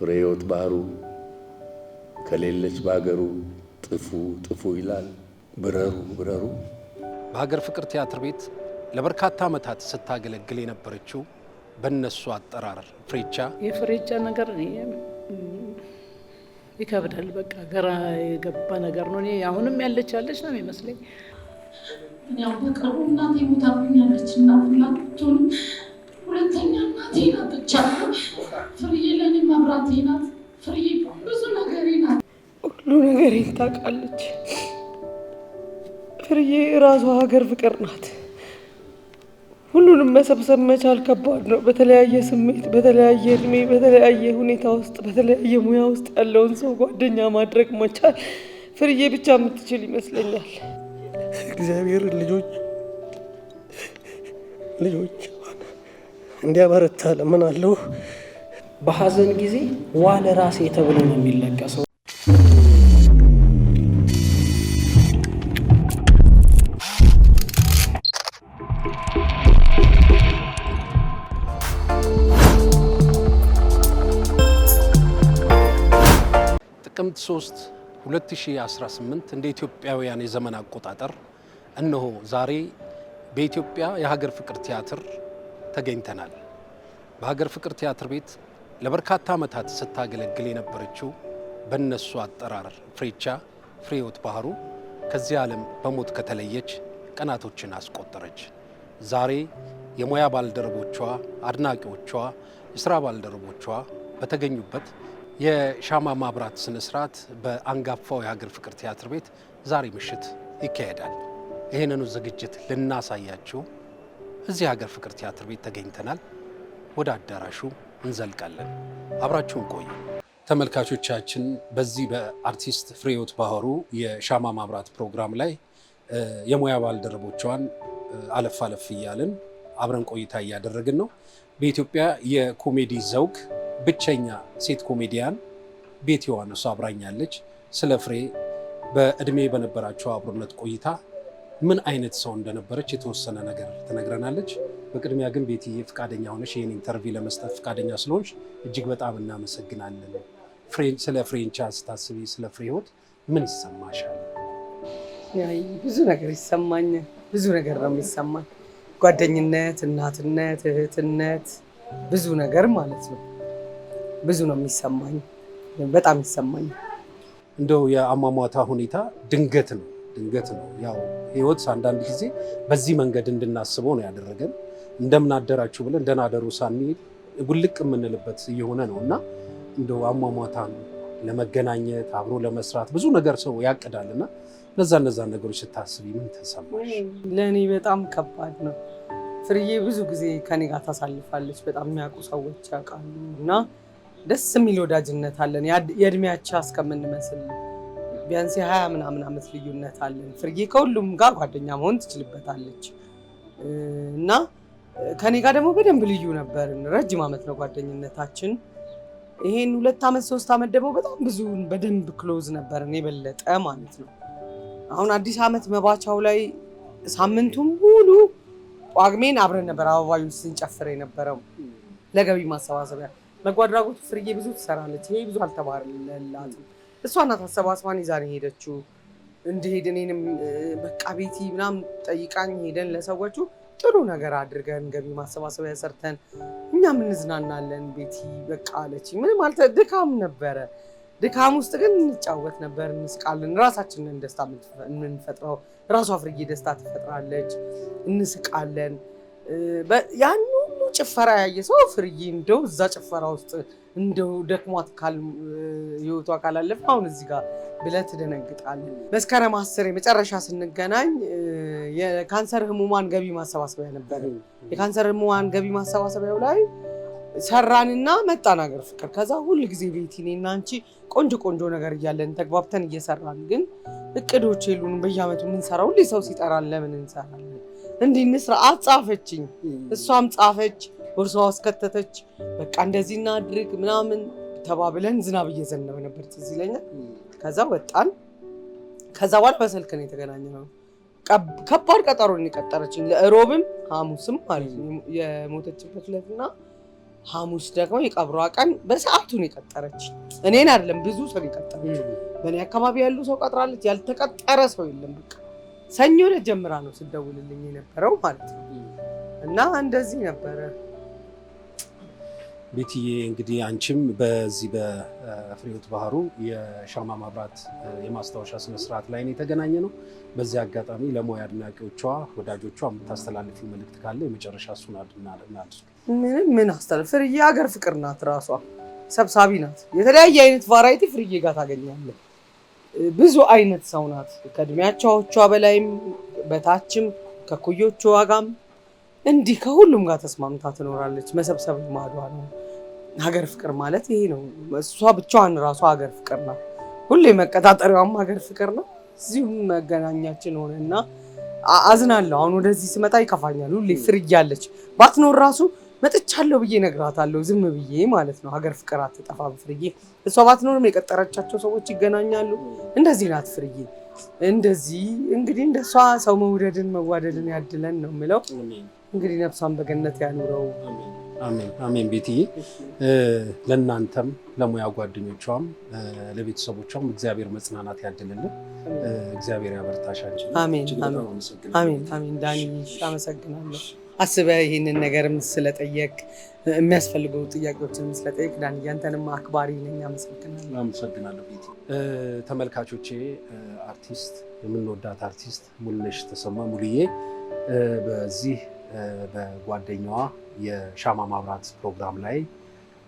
ፍሬህይወት ባህሩ ከሌለች ባገሩ ጥፉ ይላል ብረሩ ብረሩ። በሀገር ፍቅር ቲያትር ቤት ለበርካታ ዓመታት ስታገለግል የነበረችው በእነሱ አጠራር ፍሬቻ የፍሬቻ ነገር ይከብዳል። በቃ ገራ የገባ ነገር ነው። እኔ አሁንም ያለች ነው የሚመስለኝ። ያው በቅርቡ እናቴ ሞታብኛለች እና ሁላችሁም ሁለተኛ እናቴ ናት። ብቻ ፍርዬ ለእኔ መብራቴ ናት። ፍርዬ ብዙ ነገሬ ናት። ሁሉ ነገሬን ታውቃለች። ፍርዬ ራሷ ሀገር ፍቅር ናት። ሁሉንም መሰብሰብ መቻል ከባድ ነው። በተለያየ ስሜት፣ በተለያየ እድሜ፣ በተለያየ ሁኔታ ውስጥ፣ በተለያየ ሙያ ውስጥ ያለውን ሰው ጓደኛ ማድረግ መቻል ፍርዬ ብቻ የምትችል ይመስለኛል። እግዚአብሔር ልጆች እንዲያበረታ ለምናለሁ። በሐዘን ጊዜ ዋለ ራሴ ተብሎ ነው የሚለቀሰው። ጥቅምት 3 2018 እንደ ኢትዮጵያውያን የዘመን አቆጣጠር እነሆ ዛሬ በኢትዮጵያ የሀገር ፍቅር ቲያትር ተገኝተናል። በሀገር ፍቅር ቲያትር ቤት ለበርካታ ዓመታት ስታገለግል የነበረችው በእነሱ አጠራር ፍሬቻ ፍሬህይወት ባህሩ ከዚህ ዓለም በሞት ከተለየች ቀናቶችን አስቆጠረች። ዛሬ የሙያ ባልደረቦቿ፣ አድናቂዎቿ፣ የሥራ ባልደረቦቿ በተገኙበት የሻማ ማብራት ስነ ስርዓት በአንጋፋው የሀገር ፍቅር ቲያትር ቤት ዛሬ ምሽት ይካሄዳል። ይህንኑ ዝግጅት ልናሳያችሁ እዚህ ሀገር ፍቅር ቲያትር ቤት ተገኝተናል። ወደ አዳራሹ እንዘልቃለን። አብራችሁን ቆዩ ተመልካቾቻችን። በዚህ በአርቲስት ፍሬህይወት ባህሩ የሻማ ማብራት ፕሮግራም ላይ የሙያ ባልደረቦቿን አለፍ አለፍ እያልን አብረን ቆይታ እያደረግን ነው። በኢትዮጵያ የኮሜዲ ዘውግ ብቸኛ ሴት ኮሜዲያን ቤቲ ዮሐንስ አብራኛለች። ስለ ፍሬ በእድሜ በነበራቸው አብሮነት ቆይታ ምን አይነት ሰው እንደነበረች የተወሰነ ነገር ትነግረናለች። በቅድሚያ ግን ቤቲዬ ፍቃደኛ ሆነሽ ይህን ኢንተርቪው ለመስጠት ፍቃደኛ ስለሆንሽ እጅግ በጣም እናመሰግናለን። ስለ ፍሬንቻ ስታስቢ፣ ስለ ፍሬህይወት ምን ይሰማሻል? ብዙ ነገር ይሰማኛል። ብዙ ነገር ነው የሚሰማኝ። ጓደኝነት፣ እናትነት፣ እህትነት፣ ብዙ ነገር ማለት ነው። ብዙ ነው የሚሰማኝ። በጣም ይሰማኝ። እንደው የአሟሟታ ሁኔታ ድንገት ነው። ያው ህይወት አንዳንድ ጊዜ በዚህ መንገድ እንድናስበው ነው ያደረገን። እንደምን አደራችሁ ብለን ደህና አደሩ ሳንል ጉልቅ የምንልበት እየሆነ ነው እና እንደው አሟሟታን ለመገናኘት አብሮ ለመስራት ብዙ ነገር ሰው ያቅዳልና እነዛ ነገሮች ስታስቢ ምን ተሰማሽ? ለእኔ በጣም ከባድ ነው። ፍርዬ ብዙ ጊዜ ከኔ ጋር ታሳልፋለች። በጣም የሚያውቁ ሰዎች ያውቃሉ እና ደስ የሚል ወዳጅነት አለን። የእድሜያቻ እስከምንመስል ቢያንስ 20 ምናምን ዓመት ልዩነት አለን። ፍርዬ ከሁሉም ጋር ጓደኛ መሆን ትችልበታለች እና ከኔ ጋር ደግሞ በደንብ ልዩ ነበርን። ረጅም ዓመት ነው ጓደኝነታችን። ይሄን 2 ዓመት 3 ዓመት ደግሞ በጣም በደንብ ክሎዝ ነበርን፣ የበለጠ ማለት ነው። አሁን አዲስ ዓመት መባቻው ላይ ሳምንቱን ሙሉ ጳጉሜን አብረን ነበር አበባዩን ስንጨፍር የነበረው ለገቢ ማሰባሰቢያ። በጎ አድራጎት ፍርዬ ብዙ ትሰራለች። ይሄ ብዙ አልተባረላትም። እሷ ናት አሰባስባን ይዛን ሄደችው። እንደሄድ እኔንም በቃ ቤቲ ምናምን ጠይቃኝ ሄደን ለሰዎቹ ጥሩ ነገር አድርገን ገቢ ማሰባሰቢያ ሰርተን እኛም እንዝናናለን። ቤቲ በቃ አለች። ምንም ድካም ነበረ። ድካም ውስጥ ግን እንጫወት ነበር፣ እንስቃለን። ራሳችንን ደስታ የምንፈጥረው ራሷ ፍርዬ ደስታ ትፈጥራለች፣ እንስቃለን። ያን ሁሉ ጭፈራ ያየ ሰው ፍርዬ እንደው እዛ ጭፈራ ውስጥ እንደው ደክሟት ህይወቷ ካላለፈ አሁን እዚህ ጋር ብለህ ትደነግጣለህ። መስከረም 10 የመጨረሻ ስንገናኝ የካንሰር ህሙማን ገቢ ማሰባሰቢያ ነበር። የካንሰር ህሙማን ገቢ ማሰባሰቢያው ላይ ሰራንና መጣን ሀገር ፍቅር። ከዛ ሁሉ ጊዜ ቤቲ እኔና አንቺ ቆንጆ ነገር እያለን ተግባብተን እየሰራን ግን እቅዶች የሉንም። በየአመቱ የምንሰራው ሁሉ ሰው ሲጠራን ለምን እንሰራለን እንዲህ እንስራ አጻፈችኝ። እሷም ጻፈች፣ ቦርሳዋ አስከተተች። በቃ እንደዚህ እናድርግ ምናምን ተባብለን ዝናብ እየዘነበ ነበር ትዝ ይለኛል። ከዛ ወጣን። ከዛ በኋላ በስልክ ነው የተገናኘነው። ከባድ ቀጠሮ ነው የቀጠረችኝ ለሮብም ሐሙስም ማለት ነው የሞተችበት ዕለትና ሐሙስ ደግሞ የቀብሯ ቀን በሰዓቱ ነው የቀጠረች። እኔን አይደለም ብዙ ሰው የቀጠረች። በእኔ አካባቢ ያሉ ሰው ቀጥራለች። ያልተቀጠረ ሰው የለም። በቃ ሰኞ ዕለት ጀምራ ነው ስደውልልኝ የነበረው ማለት ነው። እና እንደዚህ ነበረ። ቤትዬ እንግዲህ አንቺም በዚህ በፍሬህይወት ባህሩ የሻማ ማብራት የማስታወሻ ስነስርዓት ላይ ነው የተገናኘ ነው። በዚህ አጋጣሚ ለሙያ አድናቂዎቿ ወዳጆቿ የምታስተላልፊው መልእክት ካለ የመጨረሻ እሱን እናድርግ። ምን አስተላልፍ? ፍርዬ ሀገር ፍቅር ናት። ራሷ ሰብሳቢ ናት። የተለያየ አይነት ቫራይቲ ፍርዬ ጋር ታገኛለህ። ብዙ አይነት ሰው ናት። ከእድሜያቸዎቿ በላይም በታችም ከኩዮቿ ጋርም እንዲህ ከሁሉም ጋር ተስማምታ ትኖራለች። መሰብሰብ ማዷ ነው። ሀገር ፍቅር ማለት ይሄ ነው። እሷ ብቻዋን ራሷ ሀገር ፍቅር ናት። ሁሌ መቀጣጠሪያዋም ሀገር ፍቅር ነው። እዚሁም መገናኛችን ሆነና አዝናለሁ። አሁን ወደዚህ ስመጣ ይከፋኛል። ሁሌ ፍርዬ አለች። ባትኖር ራሱ መጥቻለሁ ብዬ እነግራታለሁ። ዝም ብዬ ማለት ነው። ሀገር ፍቅር አትጠፋም ፍርዬ። እሷ ባትኖርም የቀጠረቻቸው ሰዎች ይገናኛሉ። እንደዚህ ናት ፍርዬ። እንደዚህ እንግዲህ እንደሷ ሰው መውደድን መዋደድን ያድለን ነው የምለው። እንግዲህ ነፍሷን በገነት ያኑረው። አሜን አሜን። ቤትዬ ለእናንተም ለሙያ ጓደኞቿም ለቤተሰቦቿም እግዚአብሔር መጽናናት ያድልልን። እግዚአብሔር ያበርታሽ። አንቺ አሜን አሜን አሜን። ዳኒ አመሰግናለሁ። አስበህ ይህንን ነገርም ስለጠየቅ የሚያስፈልገው ጥያቄዎችንም ስለጠየቅ ዳኒ ያንተንም አክባሪ ነኝ። አመሰግናለሁ ቤቲ። ተመልካቾቼ አርቲስት የምንወዳት አርቲስት ሙሉነሽ ተሰማ ሙሉዬ በዚህ በጓደኛዋ የሻማ ማብራት ፕሮግራም ላይ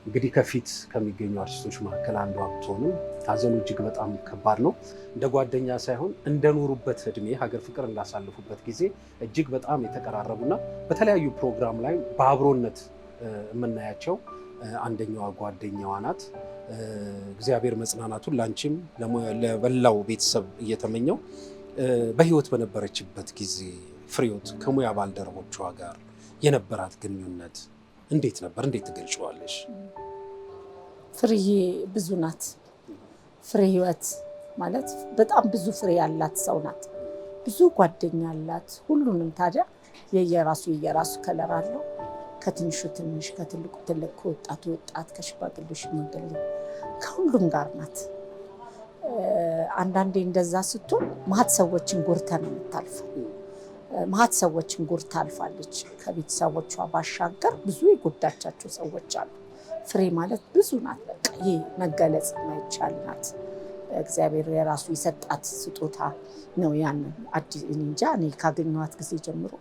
እንግዲህ ከፊት ከሚገኙ አርቲስቶች መካከል አንዷ ብትሆንም ሀዘኑ እጅግ በጣም ከባድ ነው። እንደ ጓደኛ ሳይሆን እንደኖሩበት እድሜ ሀገር ፍቅር እንዳሳልፉበት ጊዜ እጅግ በጣም የተቀራረቡና በተለያዩ ፕሮግራም ላይ በአብሮነት የምናያቸው አንደኛዋ ጓደኛዋ ናት። እግዚአብሔር መጽናናቱን ላንቺም ለበላው ቤተሰብ እየተመኘው በህይወት በነበረችበት ጊዜ ፍሬህይወት ከሙያ ባልደረቦቿ ጋር የነበራት ግንኙነት እንዴት ነበር? እንዴት ትገልጪዋለሽ? ፍሬዬ ብዙ ናት። ፍሬህይወት ማለት በጣም ብዙ ፍሬ ያላት ሰው ናት። ብዙ ጓደኛ አላት። ሁሉንም ታዲያ የየራሱ ከለር አለው። ከትንሹ ትንሽ፣ ከትልቁ ትልቅ፣ ከወጣቱ ወጣት፣ ከሽማግሌው ሽማግሌ ከሁሉም ጋር ናት። አንዳንዴ እንደዛ ስትሆን ማት ሰዎችን ጎርታ ነው የምታልፈው። ማት ሰዎችን ጎርታ አልፋለች። ከቤተሰቦቿ ባሻገር ብዙ የጎዳቻቸው ሰዎች አሉ። ፍሬ ማለት ብዙ ናት። በቃ ይህ መገለጽ የማይቻል ናት። እግዚአብሔር የራሱ የሰጣት ስጦታ ነው። ያንን እንጃ እኔ ካገኘኋት ጊዜ ጀምሮ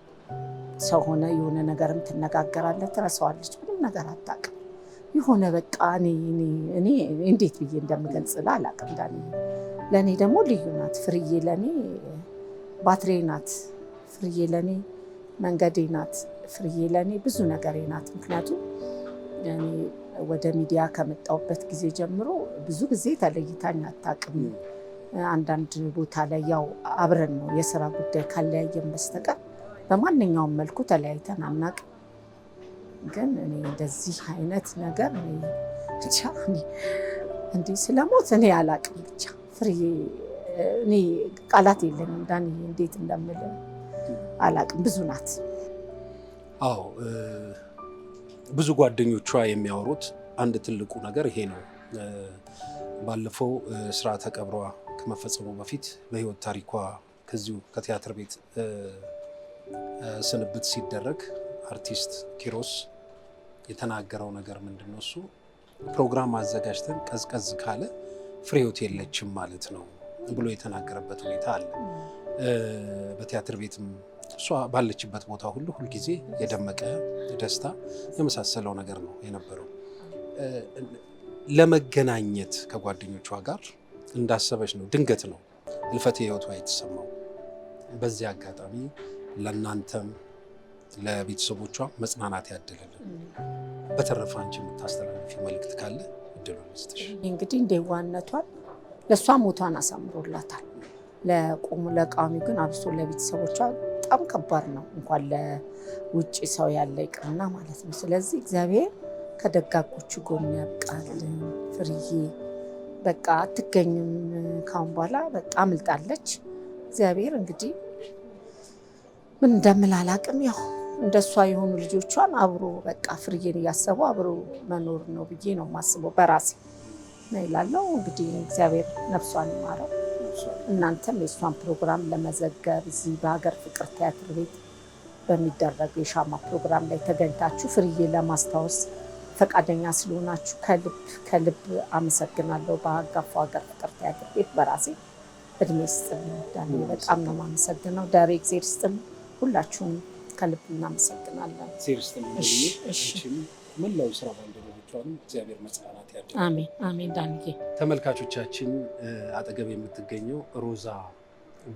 ሰው ሆነ የሆነ ነገርም ትነጋገራለህ፣ ትረሳዋለች። ምንም ነገር አታውቅም። የሆነ በቃ እኔ እንዴት ብዬ እንደምገልጽልህ አላውቅም። ዳኒ ለእኔ ደግሞ ልዩ ናት። ፍርዬ ለእኔ ባትሬ ናት። ፍርዬ ለእኔ መንገዴ ናት። ፍርዬ ለእኔ ብዙ ነገሬ ናት። ምክንያቱም እኔ ወደ ሚዲያ ከመጣሁበት ጊዜ ጀምሮ ብዙ ጊዜ ተለይታኝ አታውቅም። አንዳንድ ቦታ ላይ ያው አብረን ነው የስራ ጉዳይ ካለያየን በስተቀር በማንኛውም መልኩ ተለያይተን አናውቅም። ግን እኔ እንደዚህ አይነት ነገር ብቻ እንዲህ ስለሞት እኔ አላውቅም። ብቻ ፍርዬ እኔ ቃላት የለኝም ዳኒ፣ እንዴት እንደምል አላውቅም። ብዙ ናት። አዎ ብዙ ጓደኞቿ የሚያወሩት አንድ ትልቁ ነገር ይሄ ነው። ባለፈው ስርዓተ ቀብሯ ከመፈጸሙ በፊት በህይወት ታሪኳ ከዚሁ ከቲያትር ቤት ስንብት ሲደረግ አርቲስት ኪሮስ የተናገረው ነገር ምንድነው? እሱ ፕሮግራም አዘጋጅተን ቀዝቀዝ ካለ ፍሬህይወት የለችም ማለት ነው ብሎ የተናገረበት ሁኔታ አለ። በቲያትር ቤትም እሷ ባለችበት ቦታ ሁሉ ሁልጊዜ የደመቀ ደስታ የመሳሰለው ነገር ነው የነበረው። ለመገናኘት ከጓደኞቿ ጋር እንዳሰበች ነው ድንገት ነው ህልፈተ ህይወቷ የተሰማው። በዚህ አጋጣሚ ለእናንተም ለቤተሰቦቿ መጽናናት ያድልልን። በተረፈ አንቺ የምታስተላልፊ መልእክት ካለ እድሉን ልስጥሽ። እንግዲህ እንደ ዋነቷን ለእሷ ሞቷን አሳምሮላታል። ለቃሚው ግን አብሶ ለቤተሰቦቿ በጣም ከባድ ነው። እንኳን ለውጭ ሰው ያለ ይቅርና ማለት ነው። ስለዚህ እግዚአብሔር ከደጋጎቹ ጎን ያብቃልን። ፍርዬ በቃ አትገኝም ካሁን በኋላ በጣም አምልጣለች። እግዚአብሔር እንግዲህ ምን እንደምል አላውቅም። ያው እንደሷ የሆኑ ልጆቿን አብሮ በቃ ፍርዬን እያሰቡ አብሮ መኖር ነው ብዬ ነው የማስበው በራሴ ነው ይላለው። እንግዲህ እግዚአብሔር ነፍሷን ይማረው። እናንተም የእሷን ፕሮግራም ለመዘገብ እዚህ በሀገር ፍቅር ቲያትር ቤት በሚደረግ የሻማ ፕሮግራም ላይ ተገኝታችሁ ፍርዬን ለማስታወስ ፈቃደኛ ስለሆናችሁ ከልብ አመሰግናለሁ። በአጋፋ ሀገር ፍቅር ቲያትር ቤት በራሴ እድሜ ይስጥልኝ። ዳኒ በጣም ነው የማመሰግነው። ዳሬ እግዚአብሔር ይስጥልኝ። ሁላችሁም ከልብ እናመሰግናለን። እሺ መላው ስራ ባልደረቦቿንም እግዚአብሔር መጽናናት ያድርግ። አሜን አሜን። ዳንዬ ተመልካቾቻችን አጠገብ የምትገኘው ሮዛ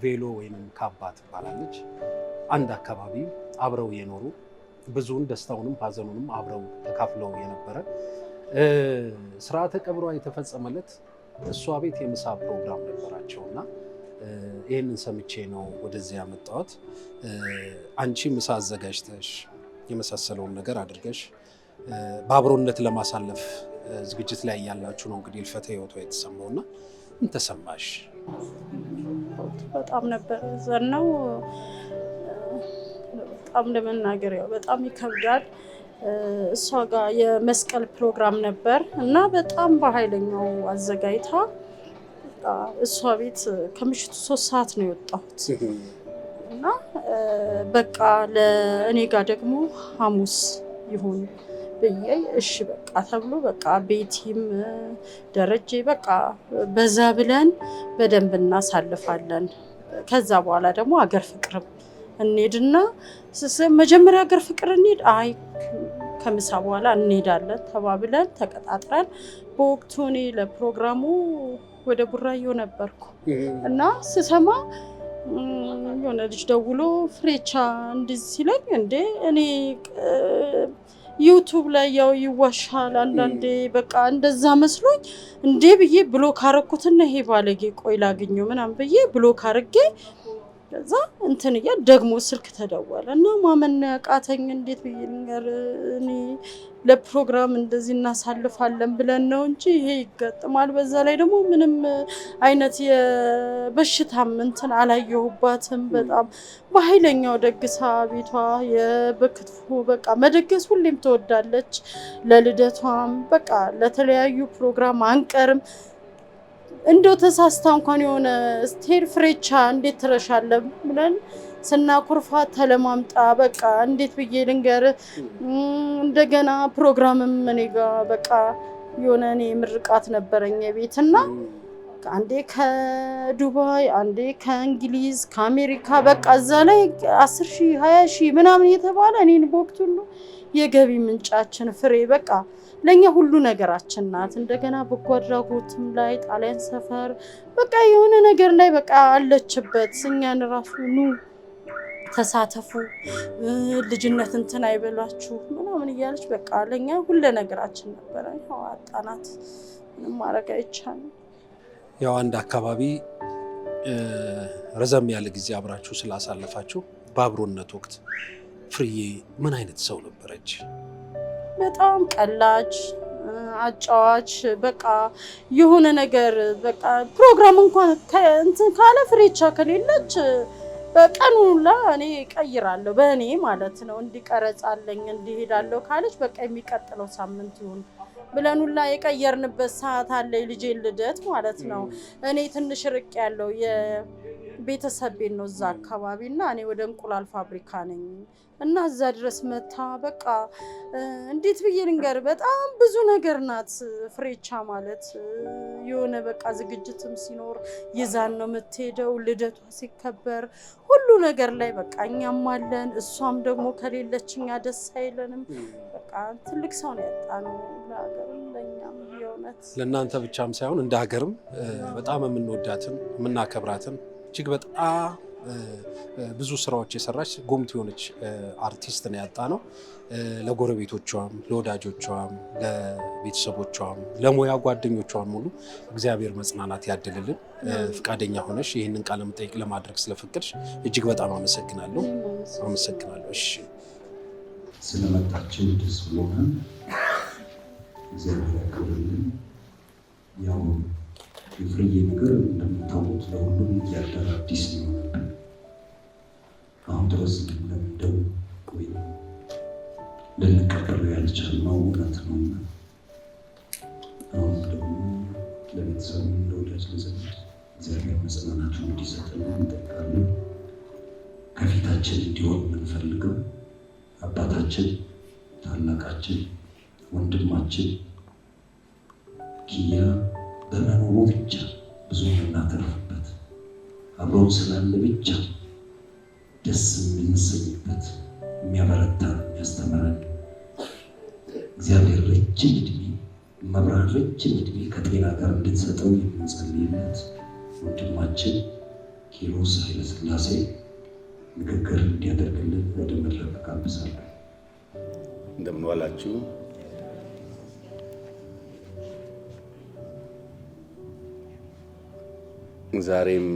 ቬሎ ወይንም ካባ ትባላለች። አንድ አካባቢ አብረው የኖሩ ብዙውን ደስታውንም ሀዘኑንም አብረው ተካፍለው የነበረ ስርዓተ ቀብሯ የተፈጸመለት እሷ ቤት የምሳ ፕሮግራም ነበራቸውና ይህንን ሰምቼ ነው ወደዚህ ያመጣሁት። አንቺ ምሳ አዘጋጅተሽ የመሳሰለውን ነገር አድርገሽ በአብሮነት ለማሳለፍ ዝግጅት ላይ ያላችሁ ነው እንግዲህ ህልፈተ ህይወቷ የተሰማውና ምን ተሰማሽ? በጣም ነበር ዘናው። በጣም ለመናገር ያው በጣም ይከብዳል። እሷ ጋር የመስቀል ፕሮግራም ነበር እና በጣም በኃይለኛው አዘጋጅታ እሷ ቤት ከምሽቱ 3 ሰዓት ነው የወጣሁት እና በቃ ለእኔ ጋር ደግሞ ሐሙስ ይሁን ብዬ እሺ በቃ ተብሎ በቃ ቤቲም ደረጀ በቃ በዛ ብለን በደንብ እናሳልፋለን። ከዛ በኋላ ደግሞ ሀገር ፍቅርም እንሄድና መጀመሪያ ሀገር ፍቅር እንሄድ አይ ከምሳ በኋላ እንሄዳለን ተባብለን ተቀጣጥረን በወቅቱ እኔ ለፕሮግራሙ ወደ ቡራዮ ነበርኩ እና ስሰማ የሆነ ልጅ ደውሎ ፍሬቻ እንደዚህ ሲለኝ እንዴ እኔ ዩቲዩብ ላይ ያው ይዋሻል አንዳንዴ በቃ እንደዛ መስሎኝ እንዴ ብዬ ብሎክ አረኩትና ይሄ ባለጌ ቆይ ላግኘው ምናምን ብዬ ብሎክ አርጌ ከዛ እንትን እያ ደግሞ ስልክ ተደወለ እና ማመን ያቃተኝ እንዴት ብዬ ልንገር እኔ ለፕሮግራም እንደዚህ እናሳልፋለን ብለን ነው እንጂ ይሄ ይገጥማል። በዛ ላይ ደግሞ ምንም አይነት የበሽታም እንትን አላየሁባትም። በጣም በኃይለኛው ደግሳ ቤቷ የበክትፎ በቃ መደገስ ሁሌም ትወዳለች። ለልደቷም በቃ ለተለያዩ ፕሮግራም አንቀርም። እንደው ተሳስታ እንኳን የሆነ ስቴር ፍሬቻ እንዴት ትረሻለ ብለን ስናኩርፋ ተለማምጣ በቃ እንዴት ብዬ ልንገር እንደገና ፕሮግራምም እኔ ጋር በቃ የሆነ እኔ ምርቃት ነበረኝ ቤትና አንዴ ከዱባይ አንዴ ከእንግሊዝ ከአሜሪካ በቃ እዛ ላይ 10,000 20,000 ምናምን የተባለ እኔን በወቅቱ ነው የገቢ ምንጫችን ፍሬ በቃ ለኛ ሁሉ ነገራችን ናት። እንደገና በጎ አድራጎትም ላይ ጣሊያን ሰፈር በቃ የሆነ ነገር ላይ በቃ አለችበት። እኛን ራሱ ኑ ተሳተፉ ልጅነት እንትን አይበላችሁ ምናምን እያለች በቃ ለኛ ሁሉ ነገራችን ነበር። ያው አጣናት ምንም ማድረግ አይቻልም። ያው አንድ አካባቢ ረዘም ያለ ጊዜ አብራችሁ ስላሳለፋችሁ በአብሮነት ወቅት ፍርዬ ምን አይነት ሰው ነበረች? በጣም ቀላጅ አጫዋች በቃ የሆነ ነገር በቃ ፕሮግራም እንኳን እንትን ካለ ፍሬቻ ከሌለች በቀኑላ እኔ ቀይራለሁ በእኔ ማለት ነው እንዲቀረጻለኝ እንዲሄዳለሁ ካለች በቃ የሚቀጥለው ሳምንት ይሁን ብለኑላ የቀየርንበት ሰዓት አለ። ልጄ ልደት ማለት ነው። እኔ ትንሽ ርቅ ያለው የቤተሰብ ቤት ነው እዛ አካባቢና እኔ ወደ እንቁላል ፋብሪካ ነኝ እና እዛ ድረስ መታ በቃ እንዴት ብዬ ልንገር በጣም ብዙ ነገር ናት ፍሬቻ ማለት የሆነ በቃ ዝግጅትም ሲኖር ይዛን ነው የምትሄደው። ልደቷ ሲከበር ሁሉ ነገር ላይ በቃ እኛም አለን እሷም ደግሞ ከሌለችኛ ደስ አይለንም። በቃ ትልቅ ሰው ነው ያጣነው ለሀገርም ለእኛም የእውነት ለእናንተ ብቻም ሳይሆን እንደ ሀገርም በጣም የምንወዳትን የምናከብራትን እጅግ በጣም ብዙ ስራዎች የሰራች ጉምት የሆነች አርቲስት ነው ያጣነው። ለጎረቤቶቿም ለወዳጆቿም ለቤተሰቦቿም ለሙያ ጓደኞቿም ሁሉ እግዚአብሔር መጽናናት ያድልልን። ፍቃደኛ ሆነሽ ይህንን ቃለ መጠይቅ ለማድረግ ስለፈቀድሽ እጅግ በጣም አመሰግናለሁ። እሺ ስለመጣችሁ ደስ ብሎናል። እግዚአብሔር ያክብርልን። ያው የፍርዬ ነገር እንደምታውቁት ለሁሉም እያደረ አዲስ ነው። አሁን ድረስ ለምደው ወይም ልንቀበለው ያልቻልነው እውነት ነውና አሁን ደግሞ ለቤተሰቡ ለወዳጅ ለዘመድ እግዚአብሔር መጽናናቱን እንዲሰጠን እንጠይቃለን። ከፊታችን እንዲሆን የምንፈልገው አባታችን፣ ታላቃችን፣ ወንድማችን ኪያ በመኖሩ ብቻ ብዙ የምናተርፍበት አብሮን ስላለ ብቻ ደስ የምንሰኝበት የሚያበረታን የሚያስተምረን እግዚአብሔር ረጅም ዕድሜ መብራን ረጅም ዕድሜ ከጤና ጋር እንድትሰጠው የምንጸልይለት ወንድማችን ኪሮስ ኃይለሥላሴ ንግግር እንዲያደርግልን ወደ መድረክ ጋብዛለሁ። እንደምን ዋላችሁ? ዛሬም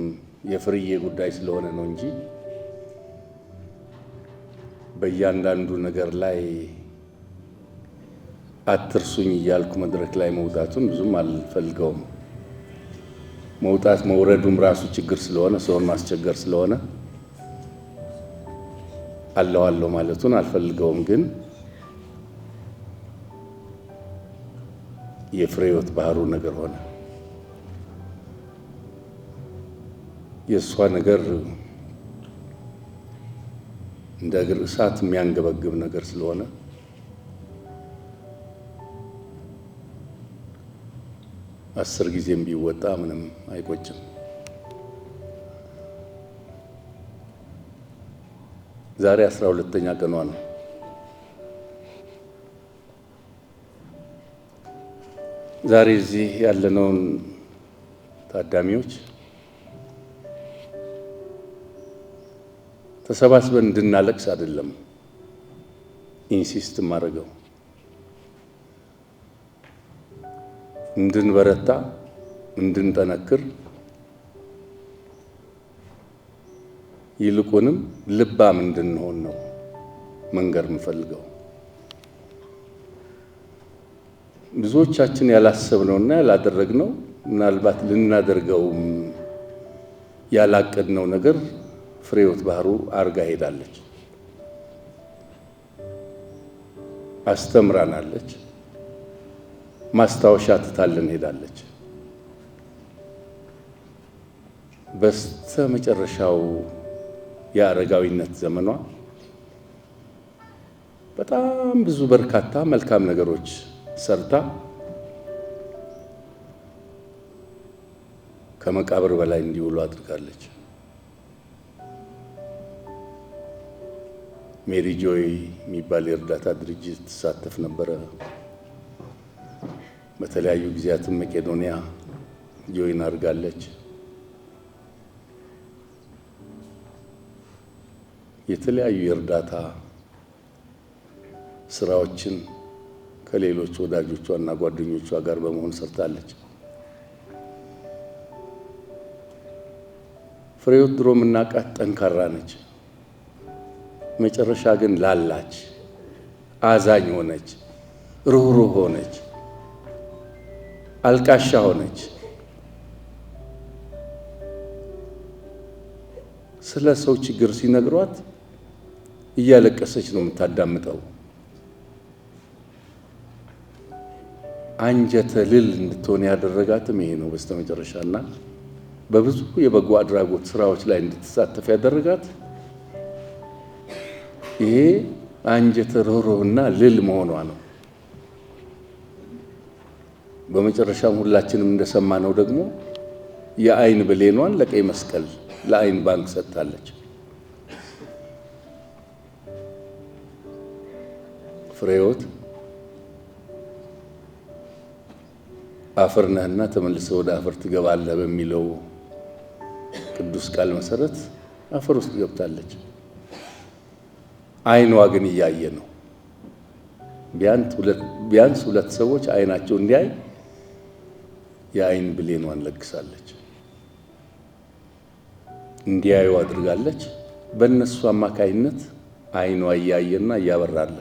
የፍርዬ ጉዳይ ስለሆነ ነው እንጂ በእያንዳንዱ ነገር ላይ አትርሱኝ እያልኩ መድረክ ላይ መውጣቱን ብዙም አልፈልገውም። መውጣት መውረዱም ራሱ ችግር ስለሆነ ሰውን ማስቸገር ስለሆነ አለው ማለቱን አልፈልገውም። ግን የፍሬህይወት ባህሩ ነገር ሆነ። የእሷ ነገር እንደ እግር እሳት የሚያንገበግብ ነገር ስለሆነ አስር ጊዜም ቢወጣ ምንም አይቆጭም። ዛሬ 12ኛ ቀኗ ነው። ዛሬ እዚህ ያለነውን ታዳሚዎች ተሰባስበን እንድናለቅስ አይደለም ኢንሲስት ማድረገው፣ እንድንበረታ፣ እንድንጠነክር፣ ይልቁንም ልባም እንድንሆን ነው መንገር የምፈልገው። ብዙዎቻችን ያላሰብነውና ያላደረግነው ምናልባት ልናደርገውም ያላቀድነው ነገር ፍሬህይወት ባህሩ አርጋ ሄዳለች፣ አስተምራናለች፣ ማስታወሻ ትታልን ሄዳለች። በስተመጨረሻው የአረጋዊነት ዘመኗ በጣም ብዙ በርካታ መልካም ነገሮች ሰርታ ከመቃብር በላይ እንዲውሉ አድርጋለች። ሜሪ ጆይ የሚባል የእርዳታ ድርጅት ትሳተፍ ነበረ። በተለያዩ ጊዜያትም መቄዶንያ ጆይን አድርጋለች። የተለያዩ የእርዳታ ስራዎችን ከሌሎች ወዳጆቿና ጓደኞቿ ጋር በመሆን ሰርታለች። ፍሬህይወት ድሮ የምናውቃት ጠንካራ ነች። መጨረሻ ግን ላላች፣ አዛኝ ሆነች፣ ሩህሩህ ሆነች፣ አልቃሻ ሆነች። ስለ ሰው ችግር ሲነግሯት እያለቀሰች ነው የምታዳምጠው። አንጀተ ልል እንድትሆን ያደረጋትም ይሄ ነው በስተመጨረሻና በብዙ የበጎ አድራጎት ስራዎች ላይ እንድትሳተፍ ያደረጋት ይሄ አንጀተ ርህሩህና ልል መሆኗ ነው። በመጨረሻም ሁላችንም እንደሰማነው ደግሞ የአይን ብሌኗን ለቀይ መስቀል ለአይን ባንክ ሰጥታለች። ፍሬህይወት አፈር ነህና ተመልሰህ ወደ አፈር ትገባለህ በሚለው ቅዱስ ቃል መሰረት አፈር ውስጥ ገብታለች። አይኗ ግን እያየ ነው። ቢያንስ ሁለት ሰዎች አይናቸው እንዲያይ የአይን ብሌኗን ለግሳለች፣ እንዲያዩ አድርጋለች። በእነሱ አማካይነት አይኗ እያየና እያበራለ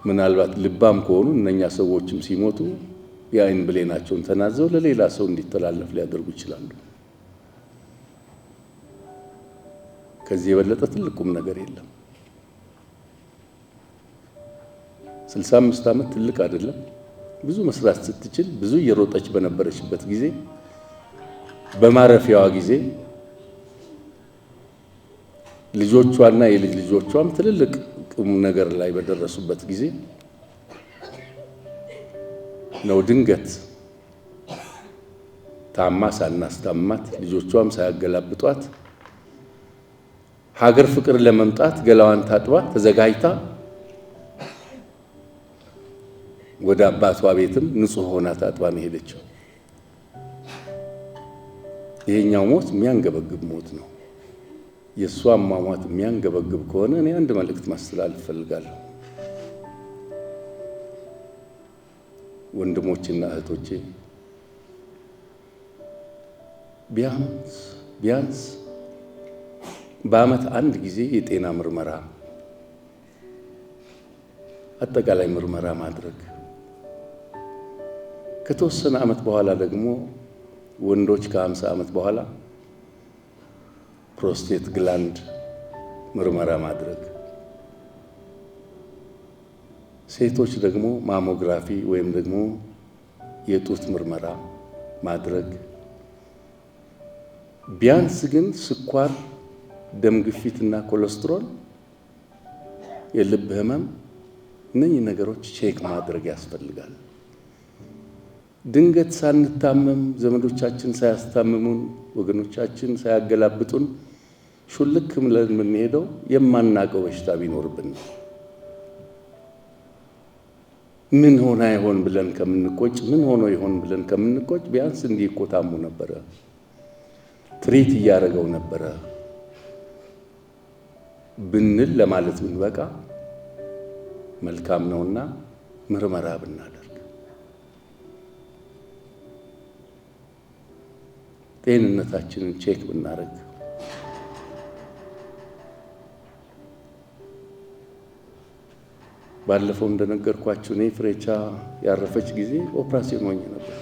ምናልባት ልባም ከሆኑ እነኛ ሰዎችም ሲሞቱ የአይን ብሌናቸውን ተናዘው ለሌላ ሰው እንዲተላለፍ ሊያደርጉ ይችላሉ። ከዚህ የበለጠ ትልቁም ነገር የለም። 65 ዓመት ትልቅ አይደለም። ብዙ መስራት ስትችል ብዙ እየሮጠች በነበረችበት ጊዜ በማረፊያዋ ጊዜ ልጆቿና የልጅ ልጆቿም ትልልቅ ቁም ነገር ላይ በደረሱበት ጊዜ ነው ድንገት ታማ ሳናስታማት ልጆቿም ሳያገላብጧት ሀገር ፍቅር ለመምጣት ገላዋን ታጥባ ተዘጋጅታ ወደ አባቷ ቤትም ንጹህ ሆና ታጥባ ነው ሄደችው። ይሄኛው ሞት የሚያንገበግብ ሞት ነው። የእሷ አሟሟት የሚያንገበግብ ከሆነ እኔ አንድ መልእክት ማስተላለፍ እፈልጋለሁ። ወንድሞችና እህቶቼ ቢያንስ በዓመት አንድ ጊዜ የጤና ምርመራ፣ አጠቃላይ ምርመራ ማድረግ፣ ከተወሰነ ዓመት በኋላ ደግሞ ወንዶች ከ50 ዓመት በኋላ ፕሮስቴት ግላንድ ምርመራ ማድረግ፣ ሴቶች ደግሞ ማሞግራፊ ወይም ደግሞ የጡት ምርመራ ማድረግ፣ ቢያንስ ግን ስኳር፣ ደም ግፊትና ኮሌስትሮል፣ የልብ ህመም እነኚህ ነገሮች ቼክ ማድረግ ያስፈልጋል። ድንገት ሳንታመም ዘመዶቻችን ሳያስታምሙን ወገኖቻችን ሳያገላብጡን ሹልክ ብለን የምንሄደው የማናውቀው በሽታ ቢኖርብን ነው። ምን ሆና ይሆን ብለን ከምንቆጭ፣ ምን ሆኖ ይሆን ብለን ከምንቆጭ ቢያንስ እንዲህ እኮ ታሙ ነበረ፣ ትሪት እያደረገው ነበረ ብንል ለማለት ብንበቃ መልካም ነውና ምርመራ ብናደርግ፣ ጤንነታችንን ቼክ ብናደርግ፣ ባለፈው እንደነገርኳችሁ እኔ ፍሬቻ ያረፈች ጊዜ ኦፕራሲዮን ሆኜ ነበር።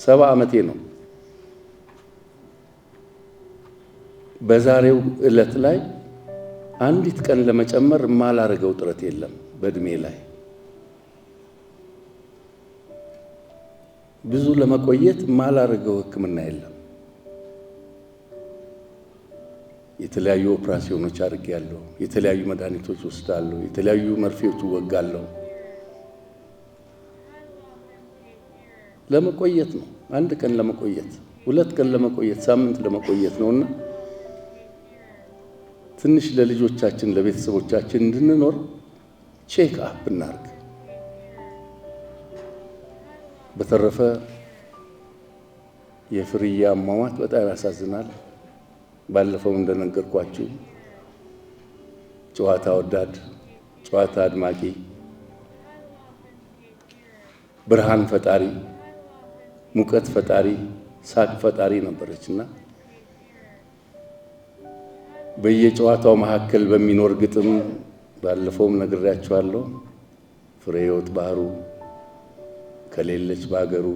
70 ዓመቴ ነው። በዛሬው ዕለት ላይ አንዲት ቀን ለመጨመር ማላረገው ጥረት የለም። በእድሜ ላይ ብዙ ለመቆየት ማላረገው ሕክምና የለም። የተለያዩ ኦፕራሲዮኖች አድርጌያለሁ። የተለያዩ መድኃኒቶች ወስዳለሁ። የተለያዩ መርፌዎች እወጋለሁ። ለመቆየት ነው። አንድ ቀን ለመቆየት፣ 2 ቀን ለመቆየት፣ ሳምንት ለመቆየት ነውና ትንሽ ለልጆቻችን ለቤተሰቦቻችን እንድንኖር ቼክ አፕ እናርግ። በተረፈ የፍርዬ አሟሟት በጣም ያሳዝናል። ባለፈው እንደነገርኳችሁ ጨዋታ ወዳድ፣ ጨዋታ አድማቂ፣ ብርሃን ፈጣሪ፣ ሙቀት ፈጣሪ፣ ሳቅ ፈጣሪ ነበረችና በየጨዋታው መካከል በሚኖር ግጥም ባለፈውም ነግሬያችኋለሁ። ፍሬህይወት ባህሩ ከሌለች በአገሩ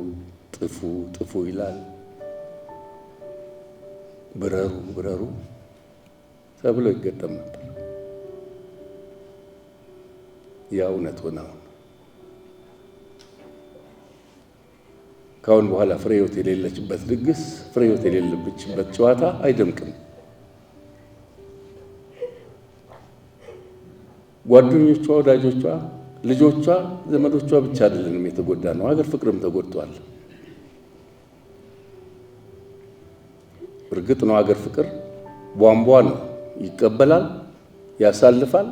ጥፉ ጥፉ ይላል ብረሩ ብረሩ ተብሎ ይገጠም ነበር። ያ እውነት ሆነ። ካሁን በኋላ ፍሬህይወት የሌለችበት ድግስ፣ ፍሬህይወት የሌለችበት ጨዋታ አይደምቅም። ጓደኞቿ፣ ወዳጆቿ፣ ልጆቿ፣ ዘመዶቿ ብቻ አይደለንም የተጎዳ ነው፣ ሀገር ፍቅርም ተጎድቷል። እርግጥ ነው ሀገር ፍቅር ቧንቧ ነው። ይቀበላል፣ ያሳልፋል፣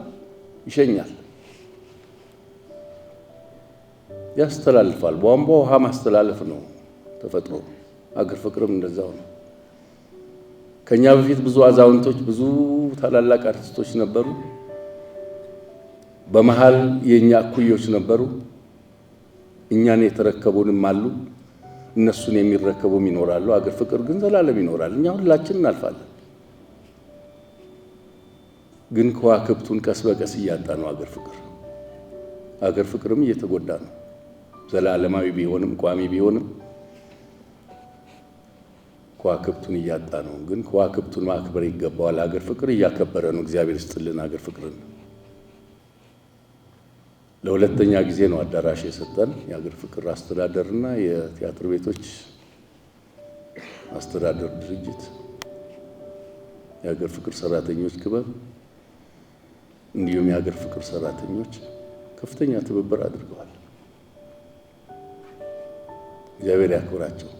ይሸኛል፣ ያስተላልፋል። ቧንቧ ውሃ ማስተላለፍ ነው ተፈጥሮ። ሀገር ፍቅርም እንደዛው ነው። ከኛ በፊት ብዙ አዛውንቶች፣ ብዙ ታላላቅ አርቲስቶች ነበሩ። በመሃል የኛ እኩዮች ነበሩ። እኛን የተረከቡንም አሉ፣ እነሱን የሚረከቡም ይኖራሉ። ሀገር ፍቅር ግን ዘላለም ይኖራል። እኛ ሁላችን እናልፋለን። ግን ከዋክብቱን ቀስ በቀስ እያጣ ነው ሀገር ፍቅር። ሀገር ፍቅርም እየተጎዳ ነው። ዘላለማዊ ቢሆንም ቋሚ ቢሆንም ከዋክብቱን እያጣ ነው። ግን ከዋክብቱን ማክበር ይገባዋል። ሀገር ፍቅር እያከበረ ነው። እግዚአብሔር ይስጥልን ሀገር ፍቅርን። ለሁለተኛ ጊዜ ነው አዳራሽ የሰጠን። የሀገር ፍቅር አስተዳደርና የቲያትር ቤቶች አስተዳደር ድርጅት፣ የሀገር ፍቅር ሰራተኞች ክበብ እንዲሁም የሀገር ፍቅር ሰራተኞች ከፍተኛ ትብብር አድርገዋል። እግዚአብሔር ያክብራቸው።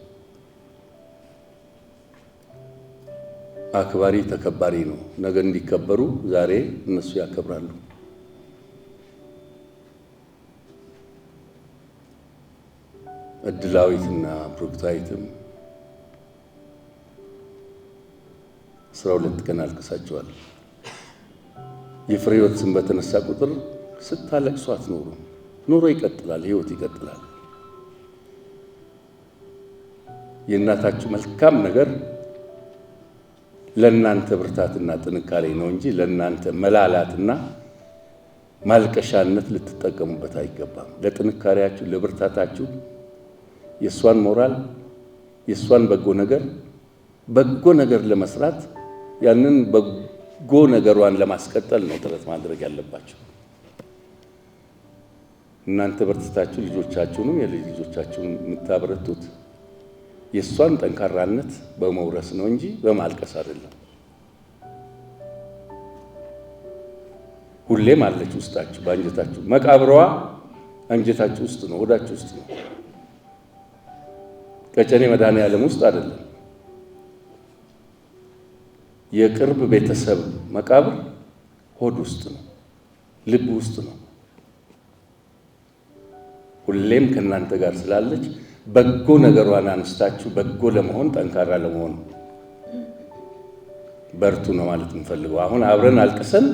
አክባሪ ተከባሪ ነው። ነገ እንዲከበሩ ዛሬ እነሱ ያከብራሉ። እድላዊትና ብሩክታዊትም 12 ቀን አልቅሳቸዋል። የፍሬህይወት ስም በተነሳ ቁጥር ስታለቅሱ አትኖሩ። ኑሮ ይቀጥላል፣ ህይወት ይቀጥላል። የእናታችሁ መልካም ነገር ለእናንተ ብርታትና ጥንካሬ ነው እንጂ ለእናንተ መላላትና ማልቀሻነት ልትጠቀሙበት አይገባም። ለጥንካሬያችሁ፣ ለብርታታችሁ የእሷን ሞራል የእሷን በጎ ነገር ለመስራት ያንን በጎ ነገሯን ለማስቀጠል ነው ጥረት ማድረግ ያለባችሁ። እናንተ በርትታችሁ ልጆቻችሁንም የልጅ ልጆቻችሁን የምታበረቱት የእሷን ጠንካራነት በመውረስ ነው እንጂ በማልቀስ አይደለም። ሁሌም አለች ውስጣችሁ፣ በአንጀታችሁ። መቃብሯ አንጀታችሁ ውስጥ ነው፣ ሆዳችሁ ውስጥ ነው። ቀጨኔ መድኃኔዓለም ውስጥ አይደለም። የቅርብ ቤተሰብ መቃብር ሆድ ውስጥ ነው፣ ልብ ውስጥ ነው። ሁሌም ከእናንተ ጋር ስላለች በጎ ነገሯን አንስታችሁ በጎ ለመሆን ጠንካራ ለመሆን በርቱ ነው ማለት እንፈልገው። አሁን አብረን አልቅሰን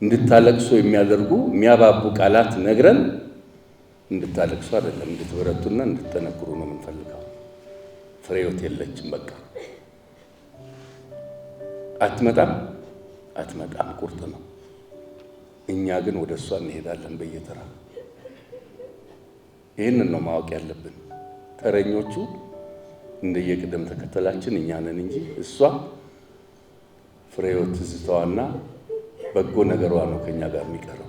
እንድታለቅሱ የሚያደርጉ የሚያባቡ ቃላት ነግረን እንድታለቅሱ አይደለም፣ እንድትበረቱና እንድትጠነክሩ ነው የምንፈልገው። ፍሬህይወት የለችም፣ በቃ አትመጣም፣ ቁርጥ ነው። እኛ ግን ወደ እሷ እንሄዳለን በየተራ። ይህንን ነው ማወቅ ያለብን። ተረኞቹ እንደየቅደም ተከተላችን እኛ ነን እንጂ እሷ ፍሬህይወት ትዝታዋና በጎ ነገሯ ነው ከኛ ጋር የሚቀረው።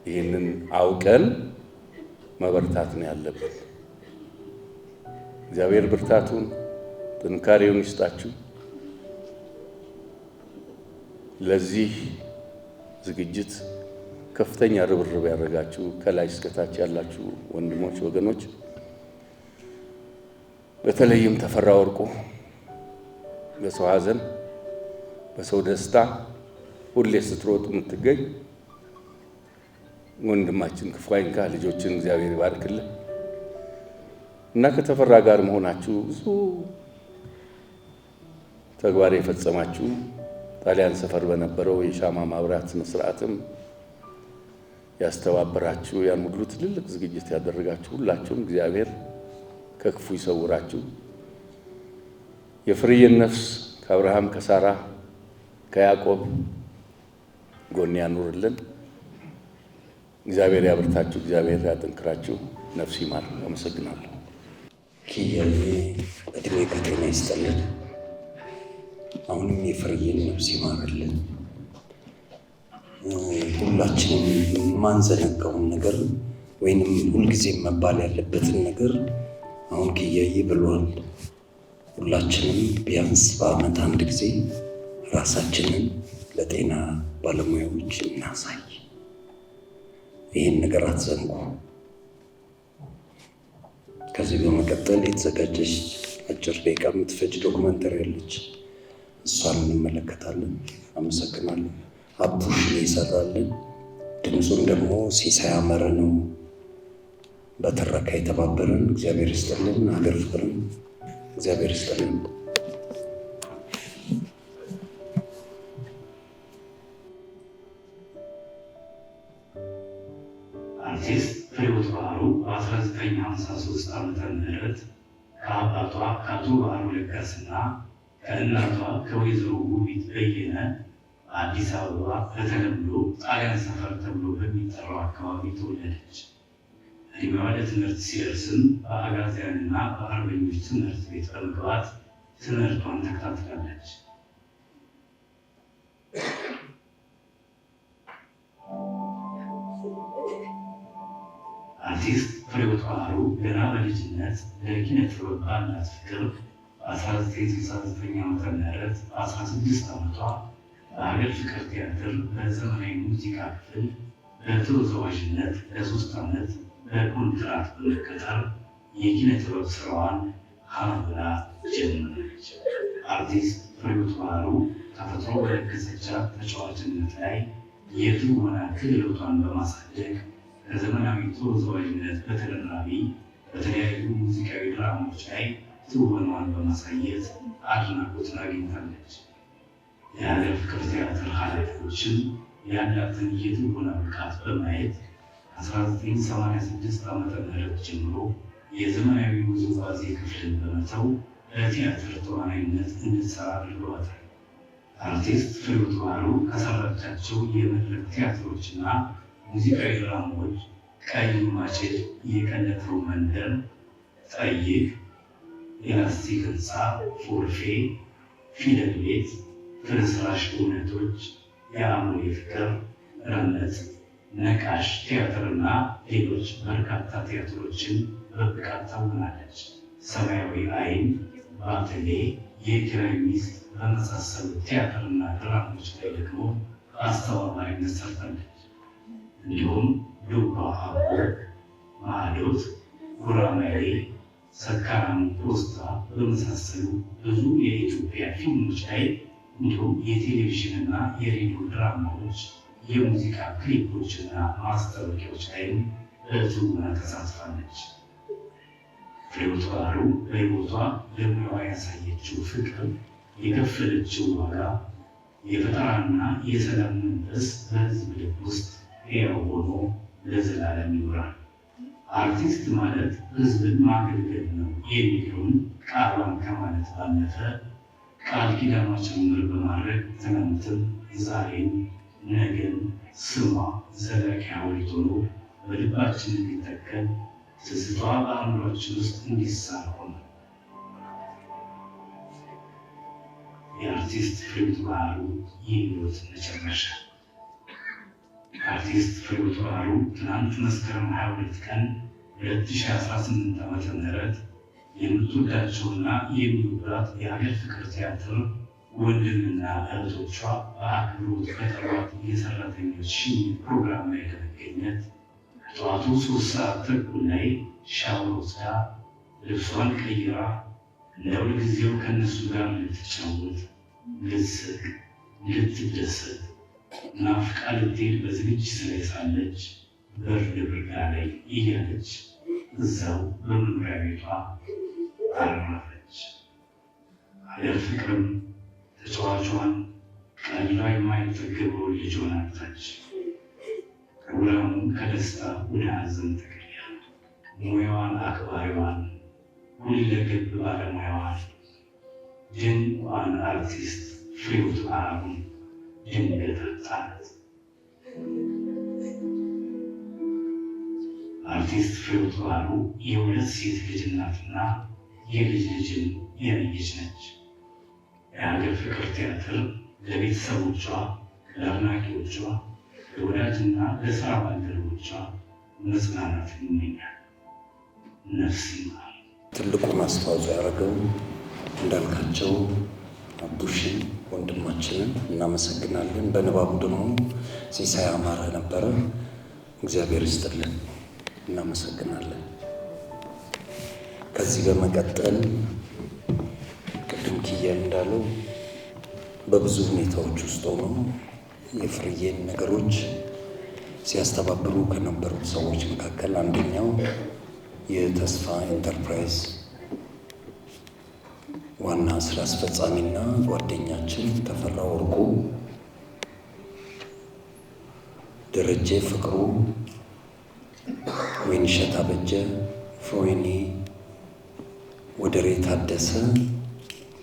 ይህንን አውቀን መበርታት ነው ያለብን። እግዚአብሔር ብርታቱን ጥንካሬውን ይስጣችሁ። ለዚህ ዝግጅት ከፍተኛ ርብርብ ያደረጋችሁ ከላይ እስከታች ያላችሁ ወንድሞች፣ ወገኖች፣ በተለይም ተፈራ ወርቁ በሰው ሐዘን በሰው ደስታ ሁሌ ስትሮጥ የምትገኝ ወንድማችን ክፉ አይንካ፣ ልጆችን እግዚአብሔር ይባርክልህ እና ከተፈራ ጋር መሆናችሁ ብዙ ተግባር የፈጸማችሁ ጣሊያን ሰፈር በነበረው የሻማ ማብራት ስርዓትም ያስተባበራችሁ ያን ሁሉ ትልልቅ ዝግጅት ያደረጋችሁ ሁላችሁም እግዚአብሔር ከክፉ ይሰውራችሁ። የፍሬህን ነፍስ ከአብርሃም ከሳራ ከያዕቆብ ጎን ያኑርልን። እግዚአብሔር ያብርታችሁ፣ እግዚአብሔር ያጠንክራችሁ። ነፍስ ይማር። አመሰግናለሁ። ኪያዬ እድሜ ከጤና ይስጥልን። አሁንም የፍሬህን ነፍስ ይማርልን። ሁላችንም ማንዘነጋውን ነገር ወይንም ሁልጊዜም መባል ያለበትን ነገር አሁን ኪያዬ ብሏል። ሁላችንም ቢያንስ በዓመት አንድ ጊዜ ራሳችንን ለጤና ባለሙያዎች እናሳይ። ይህን ነገር አትዘንጉ። ከዚህ በመቀጠል የተዘጋጀች አጭር ደቂቃ የምትፈጅ ዶክመንተሪ ያለች፣ እሷን እንመለከታለን። አመሰግናለሁ። አቡሽ ይሰራልን፣ ድምፁን ደግሞ ሲሳይ አመረ ነው በትረካ የተባበረን። እግዚአብሔር ይስጥልን። ሀገር ፍቅርን እግዚአብሔር ይስጥልን። አርቲስት ፍሬህይወት ባህሩ በ1953 ዓመተ ምህረት ከአባቷ ከአቶ ባህሩ ለጋስና ከእናቷ ከወይዘሮ ውቢት በየነ በአዲስ አበባ በተለምዶ ጣሊያን ሰፈር ተብሎ በሚጠራው አካባቢ ተወለደች። እድሜዋ ለትምህርት ሲደርስም በአጋዚያንና በአርበኞች ትምህርት ቤት በመግባት ትምህርቷን ተከታትላለች። አርቲስት ፍሬሕይወት ባህሩ ገና በልጅነት ለኪነ ጥበብ ባላት ፍቅር በ1969 ዓ.ም በ16 ዓመቷ በሀገር ፍቅር ቲያትር በዘመናዊ ሙዚቃ ክፍል በተወዛዋዥነት ለ3 ዓመት በኮንትራት በመቀጠር የኪነ ጥበብ ስራዋን ሀብላ ጀመረች። አርቲስት ፍሬሕይወት ባህሩ ተፈጥሮ በለገሰቻት ተጫዋችነት ላይ የትወና ክህሎቷን በማሳደግ ከዘመናዊ ተወዛዋዥነት በተደራቢ በተለያዩ ሙዚቃዊ ድራማዎች ላይ ትወናዋን በማሳየት አድናቆትን አግኝታለች። የሀገር ፍቅር ቲያትር ኃላፊዎችም ያላትን የትወና ብቃት በማየት 1986 ዓ.ም ጀምሮ የዘመናዊ ውዝዋዜ ክፍልን በመተው በቲያትር ተዋናይነት እንድትሰራ አድርገዋታል። አርቲስት ፍሬሕይወት ባህሩ ከሰራቻቸው የመድረክ ቲያትሮችና ሙዚቃዊ ድራማዎች ቀይ ማጭድ፣ የቀለጠው መንደር፣ ጠይቅ፣ የላስቲክ ህንፃ፣ ፎርፌ፣ ፊደል ቤት፣ ፍርስራሽ እውነቶች፣ የአእምሮ ፍቅር፣ ረመጥ፣ ነቃሽ ቲያትርና ሌሎች በርካታ ቲያትሮችን በብቃት ታውናለች። ሰማያዊ አይን፣ ባተሌ፣ የኪራይ ሚስት በመሳሰሉ ቲያትርና ድራማዎች ላይ ደግሞ አስተባባሪነት ሰርታለች። እንዲሁም ዱባ አቦ፣ ማዕዶት፣ ጉራማይሌ፣ ሰካራሙ ፖስታ በመሳሰሉ ብዙ የኢትዮጵያ ፊልሞች ላይ እንዲሁም የቴሌቪዥንና የሬዲዮ ድራማዎች፣ የሙዚቃ ክሊፖችና ማስታወቂያዎች ላይም በትወና ተሳትፋለች። ፍሬሕይወት ባህሩ በሕይወቷ ለሙያዋ ያሳየችው ፍቅር፣ የከፈለችው ዋጋ፣ የፈጠራና የሰላም መንፈስ በሕዝብ ልብ ውስጥ ሕያው ሆኖ ለዘላለም ይኖራል። አርቲስት ማለት ሕዝብን ማገልገል ነው የሚለውን ቃሏን ከማለት ባለፈ ቃል ኪዳኗ ጭምር በማድረግ ትናንትም ዛሬም ነገም ስሟ ዘላቂ ሐውልት ሆኖ በልባችን እንዲተከል ትዝቷ በአእምሯችን ውስጥ እንዲሳል ሆነ። የአርቲስት ፍሬሕይወት ባህሩ የሕይወት መጨረሻ። አርቲስት ፍሬሕይወት ባህሩ ትናንት መስከረም 22 ቀን 2018 ዓ.ም የምትወዳቸውና የሚወዷት የሀገር ፍቅር ቲያትር ወንድምና እህቶቿ በአክብሮት በጠሯት የሰራተኞች ሽኝት ፕሮግራም ላይ ለመገኘት ጠዋቱ 3 ሰዓት ተኩል ላይ ሻወር ወስዳ ልብሷን ቀይራ እንደ ሁልጊዜው ከእነሱ ጋር ልትጫወት፣ ልትስቅ፣ ልትደሰት ናፍቃ ልትሄድ በዝግጅት ላይ ሳለች ብርድ ብርዳ ላይ እያለች እዛው በመኖሪያ ቤቷ አረፈች። ሀገር ፍቅርም ተጫዋቿን ቀልባ የማይጠገበውን ልጇን አጣች። ፕሮግራሙ ከደስታ ወደ ሐዘን ተቀየረ። ሙያዋን አክባሪዋን፣ ሁለገብ ባለሙያዋን፣ ድንቋን አርቲስት ፍሬሕይወት ባህሩን ድንገት አጣናት። አርቲስት ፍሬሕይወት ባህሩ የሁለት ሴት ልጅ እናትና የልጅ ልጅን ያየች ነች። የሀገር ፍቅር ቲያትር ለቤተሰቦቿ፣ ለአድናቂዎቿ፣ ለወዳጅና ለስራ ባልደረቦቿ መጽናናትን ይመኛል። ነፍስ ይማር። ትልቁን አስተዋጽኦ ያደረገው እንዳልካቸው አቡሽን ወንድማችንን እናመሰግናለን። በንባቡ ደግሞ ሲሳይ አማረ ነበረ። እግዚአብሔር ይስጥልን፣ እናመሰግናለን። ከዚህ በመቀጠል ቅድም ኪያን እንዳለው በብዙ ሁኔታዎች ውስጥ ሆኖ የፍርዬን ነገሮች ሲያስተባብሩ ከነበሩት ሰዎች መካከል አንደኛው የተስፋ ኢንተርፕራይዝ ዋና ስራ አስፈጻሚና ጓደኛችን ተፈራ ወርቁ፣ ደረጀ ፍቅሩ፣ ወይንሸት አበጀ፣ ፍሮይኒ ወደሬ ታደሰ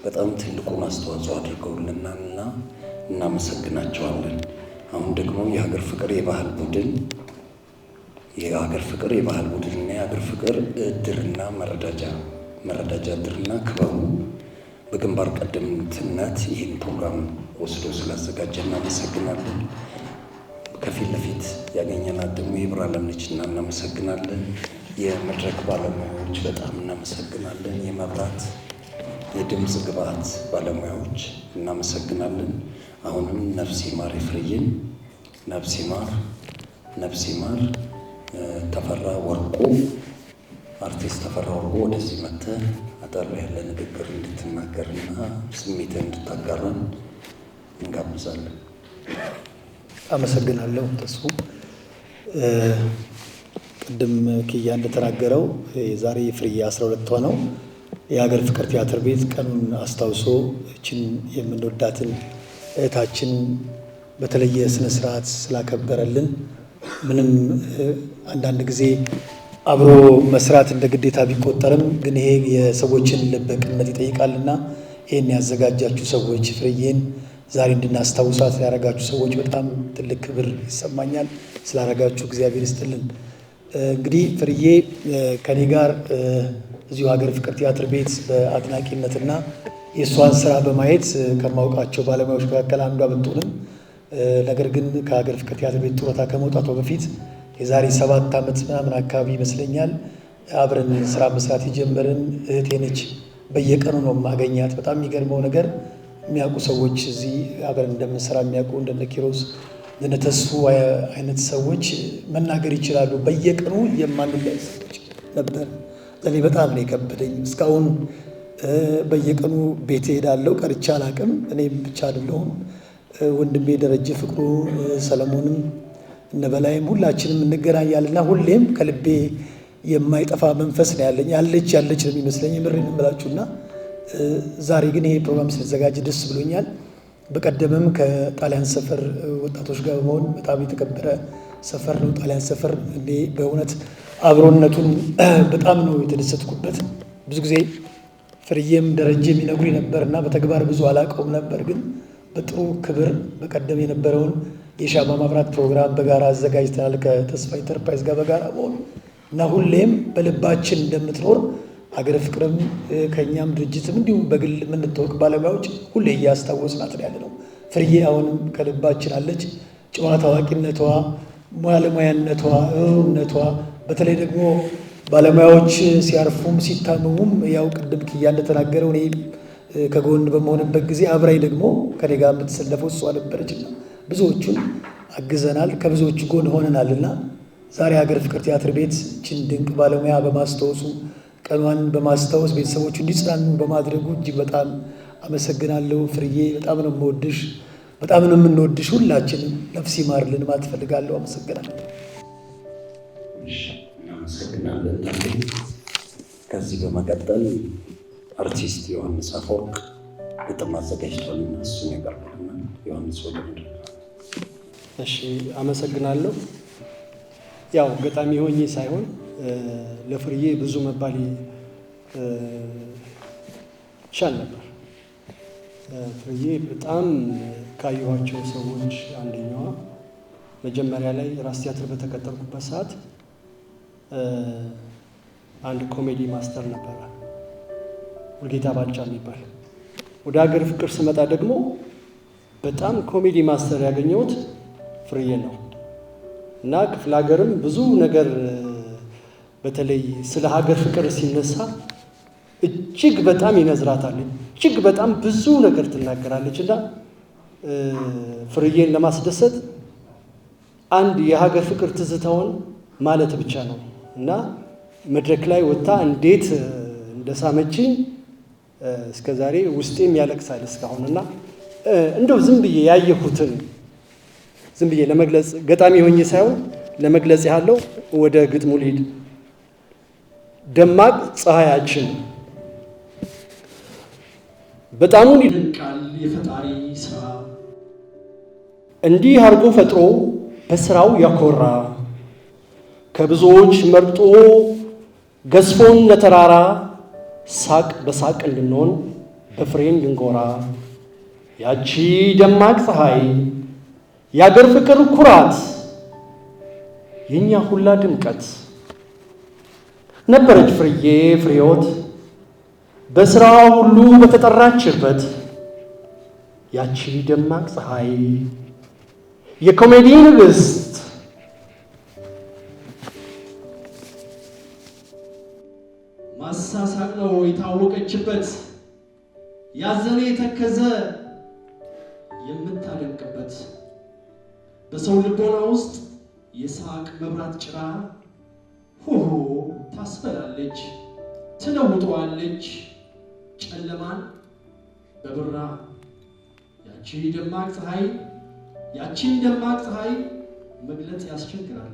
በጣም ትልቁን አስተዋጽኦ አድርገውልናል እና እናመሰግናቸዋለን። አሁን ደግሞ የሀገር ፍቅር የባህል ቡድን እና የሀገር ፍቅር እድርና መረዳጃ እድርና ክበቡ በግንባር ቀደምትነት ይህን ፕሮግራም ወስዶ ስላዘጋጀ እናመሰግናለን። ከፊት ለፊት ያገኘናት ደግሞ የብር ዓለም ነችና እናመሰግናለን። የመድረክ ባለሙያዎች በጣም እናመሰግናለን። የመብራት የድምፅ ግብዓት ባለሙያዎች እናመሰግናለን። አሁንም ነፍስ ይማር ፍርዬን፣ ነፍስ ይማር፣ ነፍስ ይማር። ተፈራ ወርቁ፣ አርቲስት ተፈራ ወርቁ ወደዚህ መጥተህ አጠር ያለ ንግግር እንድትናገርና ስሜትን እንድታጋራን እንጋብዛለን። አመሰግናለሁ ተስፉ። ቅድም ኪያ እንደተናገረው የዛሬ ፍርዬ 12ቷ ነው። የሀገር ፍቅር ቲያትር ቤት ቀኑን አስታውሶ እችን የምንወዳትን እህታችን በተለየ ስነ ስርዓት ስላከበረልን ምንም አንዳንድ ጊዜ አብሮ መስራት እንደ ግዴታ ቢቆጠርም ግን ይሄ የሰዎችን ልበቅነት ይጠይቃልና ይህን ያዘጋጃችሁ ሰዎች ፍርዬን ዛሬ እንድናስታውሳት ያደረጋችሁ ሰዎች በጣም ትልቅ ክብር ይሰማኛል። ስላደረጋችሁ እግዚአብሔር ይስጥልን። እንግዲህ ፍርዬ ከኔ ጋር እዚሁ ሀገር ፍቅር ቲያትር ቤት በአድናቂነትና የእሷን ስራ በማየት ከማውቃቸው ባለሙያዎች መካከል አንዷ ብትሆንም ነገር ግን ከሀገር ፍቅር ቲያትር ቤት ጡረታ ከመውጣቷ በፊት የዛሬ 7 ዓመት ምናምን አካባቢ ይመስለኛል አብረን ስራ መስራት የጀመርን እህቴ ነች። በየቀኑ ነው የማገኛት። በጣም የሚገርመው ነገር የሚያውቁ ሰዎች እዚህ አብረን እንደምንሰራ የሚያውቁ እንደነ ኪሮስ እንደነ ተስፉ አይነት ሰዎች መናገር ይችላሉ። በየቀኑ የማንለያይ ሰዎች ነበር። ለኔ በጣም ነው የከበደኝ። እስካሁን በየቀኑ ቤት ሄዳለሁ፣ ቀርቻ አላቅም። እኔም ብቻ አይደለሁም፣ ወንድሜ ደረጀ ፍቅሩ፣ ሰለሞንም እነበላይም ሁላችንም እንገናኛልና ሁሌም ከልቤ የማይጠፋ መንፈስ ነው ያለኝ። ያለች ነው የሚመስለኝ ምሬን እምላችሁና ዛሬ ግን ይሄ ፕሮግራም ስለተዘጋጀ ደስ ብሎኛል። በቀደምም ከጣሊያን ሰፈር ወጣቶች ጋር በመሆን በጣም የተከበረ ሰፈር ነው ጣሊያን ሰፈር። እኔ በእውነት አብሮነቱን በጣም ነው የተደሰትኩበት። ብዙ ጊዜ ፍርዬም ደረጀ የሚነግሩኝ ነበርና በተግባር ብዙ አላውቀውም ነበር። ግን በጥሩ ክብር በቀደም የነበረውን የሻማ ማብራት ፕሮግራም በጋራ አዘጋጅተናል ከተስፋ ኢንተርፕራይዝ ጋር በጋራ መሆን እና ሁሌም በልባችን እንደምትኖር ሀገር ፍቅርም ከእኛም ድርጅትም እንዲሁም በግል የምንታወቅ ባለሙያዎች ሁሌ እያስታወስናት ያለ ነው። ፍርዬ አሁንም ከልባችን አለች። ጨዋታ አዋቂነቷ፣ ባለሙያነቷ፣ እሩነቷ በተለይ ደግሞ ባለሙያዎች ሲያርፉም ሲታመሙም ያው ቅድም ኪያ እንደተናገረው እኔ ከጎን በመሆንበት ጊዜ አብራይ ደግሞ ከኔ ጋር የምትሰለፈው እሷ ነበረችና ብዙዎቹን አግዘናል፣ ከብዙዎቹ ጎን ሆነናልና ዛሬ ሀገር ፍቅር ቲያትር ቤት እችን ድንቅ ባለሙያ በማስታወሱ ቀኗን በማስታወስ ቤተሰቦቹ እንዲጽናኑ በማድረጉ እጅግ በጣም አመሰግናለሁ። ፍርዬ በጣም ነው የምወድሽ፣ በጣም ነው የምንወድሽ። ሁላችንም ነፍስ ይማርልን ማለት እፈልጋለሁ። አመሰግናለሁ። እናመሰግናለን። ከዚህ በመቀጠል አርቲስት ዮሐንስ አፈወርቅ ግጥም አዘጋጅቷል። እሱን ያቀርባልና ዮሐንስ ወደ ምድር። እሺ፣ አመሰግናለሁ። ያው ገጣሚ ሆኜ ሳይሆን ለፍርዬ ብዙ መባል ይቻል ነበር። ፍርዬ በጣም ካየኋቸው ሰዎች አንደኛዋ። መጀመሪያ ላይ ራስ ቲያትር በተቀጠርኩበት ሰዓት አንድ ኮሜዲ ማስተር ነበረ ሙልጌታ ባልቻ የሚባል። ወደ ሀገር ፍቅር ስመጣ ደግሞ በጣም ኮሜዲ ማስተር ያገኘሁት ፍርዬ ነው እና ክፍለ ሀገርም ብዙ ነገር በተለይ ስለ ሀገር ፍቅር ሲነሳ እጅግ በጣም ይነዝራታል። እጅግ በጣም ብዙ ነገር ትናገራለች እና ፍርዬን ለማስደሰት አንድ የሀገር ፍቅር ትዝታውን ማለት ብቻ ነው እና መድረክ ላይ ወጥታ እንዴት እንደሳመችኝ እስከ ዛሬ ውስጤም ያለቅሳል እስካሁን። እና እንደው ዝም ብዬ ያየሁትን ዝም ብዬ ለመግለጽ ገጣሚ ሆኜ ሳይሆን ለመግለጽ ያለው ወደ ግጥሙ ልሂድ። ደማቅ ፀሐያችን በጣሙን ይደንቃል የፈጣሪ ስራ፣ እንዲህ አርጎ ፈጥሮ በስራው ያኮራ፣ ከብዙዎች መርጦ ገዝፎን ለተራራ፣ ሳቅ በሳቅ እንድንሆን በፍሬ እንድንጎራ፣ ያቺ ደማቅ ፀሐይ የአገር ፍቅር ኩራት፣ የእኛ ሁላ ድምቀት ነበረች ፍርዬ ፍሬዎት፣ በስራ ሁሉ በተጠራችበት ያቺ ደማቅ ፀሐይ የኮሜዲ ንግሥት ማሳሳቅ ነው የታወቀችበት፣ ያዘነ የተከዘ የምታደምቅበት፣ በሰው ልቦና ውስጥ የሳቅ መብራት ጭራ ሆሆ ታስበላለች፣ ትለውጠዋለች ጨለማን በብራ። ያቺን ደማቅ ፀሐይ መግለጽ ያስቸግራል።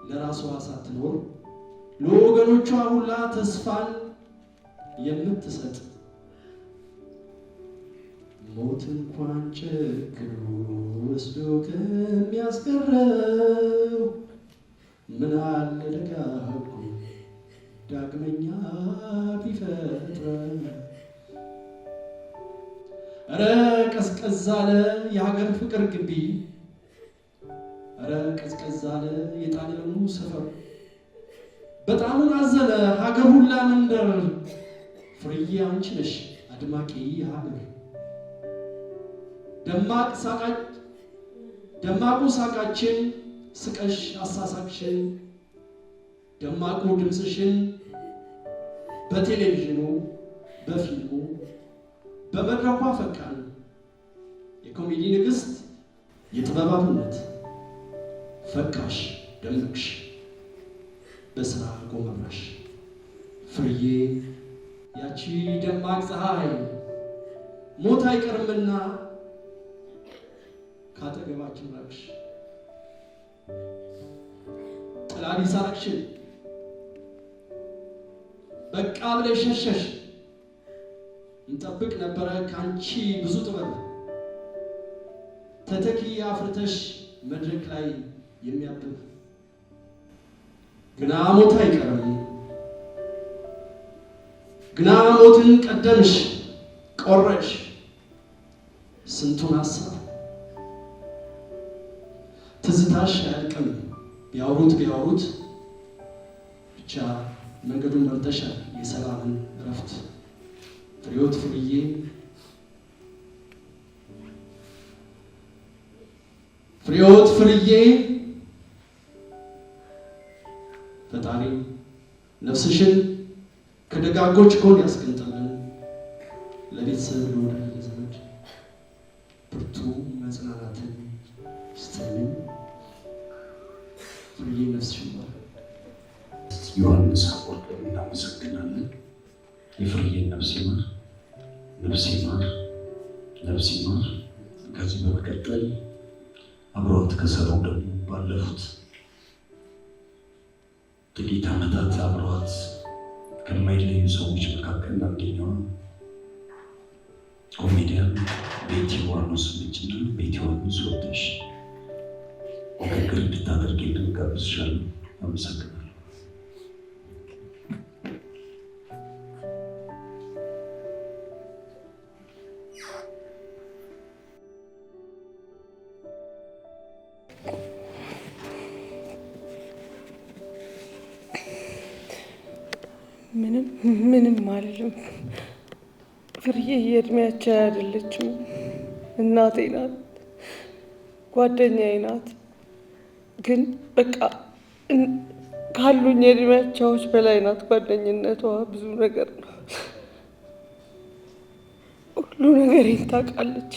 ለራሷ ሳትኖር ለወገኖቿ ሁላ ተስፋን የምትሰጥ ሞት እንኳን ጨክኖ ወስዶ ከሚያስቀረው ምን አለ ደጋጉ ዳግመኛ ቢፈጥረን። ኧረ ቀዝቀዝ አለ የሀገር ፍቅር ግቢ፣ ኧረ ቀዝቀዝ አለ የጣሊያኑ ሰፈር፣ በጣሙን አዘለ ሀገር ሁላ መንደር። ፍርዬ አንቺ ነሽ አድማቂ ሀገር፣ ደማቁ ሳቃችን ስቀሽ አሳሳቅሽን፣ ደማቁ ድምፅሽን በቴሌቪዥኑ በፊልሙ በመድረኳ ፈቃን። የኮሜዲ ንግሥት የጥበብ አብነት ፈካሽ ደመቅሽ በስራ ጎመራሽ። ፍርዬ ያቺ ደማቅ ፀሐይ ሞት አይቀርምና ካጠገባችን ራቅሽ። ጥላ ቢሳቅሽን በቃ ብለሽ ሸሸሽ። እንጠብቅ ነበረ ካንቺ ብዙ ጥበብ፣ ተተኪ አፍርተሽ መድረክ ላይ የሚያብብ። ግና ሞት አይቀርም፣ ግና ሞትን ቀደምሽ ቆረሽ ስንቱን ሀሳብ። ትዝታሽ አያልቅም ቢያወሩት ብቻ መንገዱን መርጠሻል የሰላምን እረፍት። ፍሬዎት ፍርዬ ፈጣሪ ነፍስሽን ከደጋጎች ጎን ያስቀምጥልን። ለቤተሰብ ለወዳጅ ለዘመድ ብርቱ መጽናናትን ይስጥልን። ፍርዬ ነፍስሽን ዮሐንስ አፈወርቅ እናመሰግናለን። የፍርዬን ነፍስ ይማር፣ ነፍስ ይማር፣ ነፍስ ይማር። ከዚህ በመቀጠል አብረዋት ከሰሩ ደግሞ ባለፉት ጥቂት ዓመታት አብረዋት ከማይለዩ ሰዎች መካከል አንደኛዋ ኮሜዲያን ቤቲ ዋኖስ ልጅና ቤቲ ዋኖስ ወጥሽ ንግግር እንድታደርግልን ጋብዝሻለሁ። አመሰግናለሁ። ምንም አልልም። ፍርዬ የእድሜያቸው አይደለችም። እናቴ ናት፣ ጓደኛዬ ናት። ግን በቃ ካሉኝ የእድሜያቸዎች በላይ ናት። ጓደኝነቷ ብዙ ነገር ነው። ሁሉ ነገሬን ታውቃለች።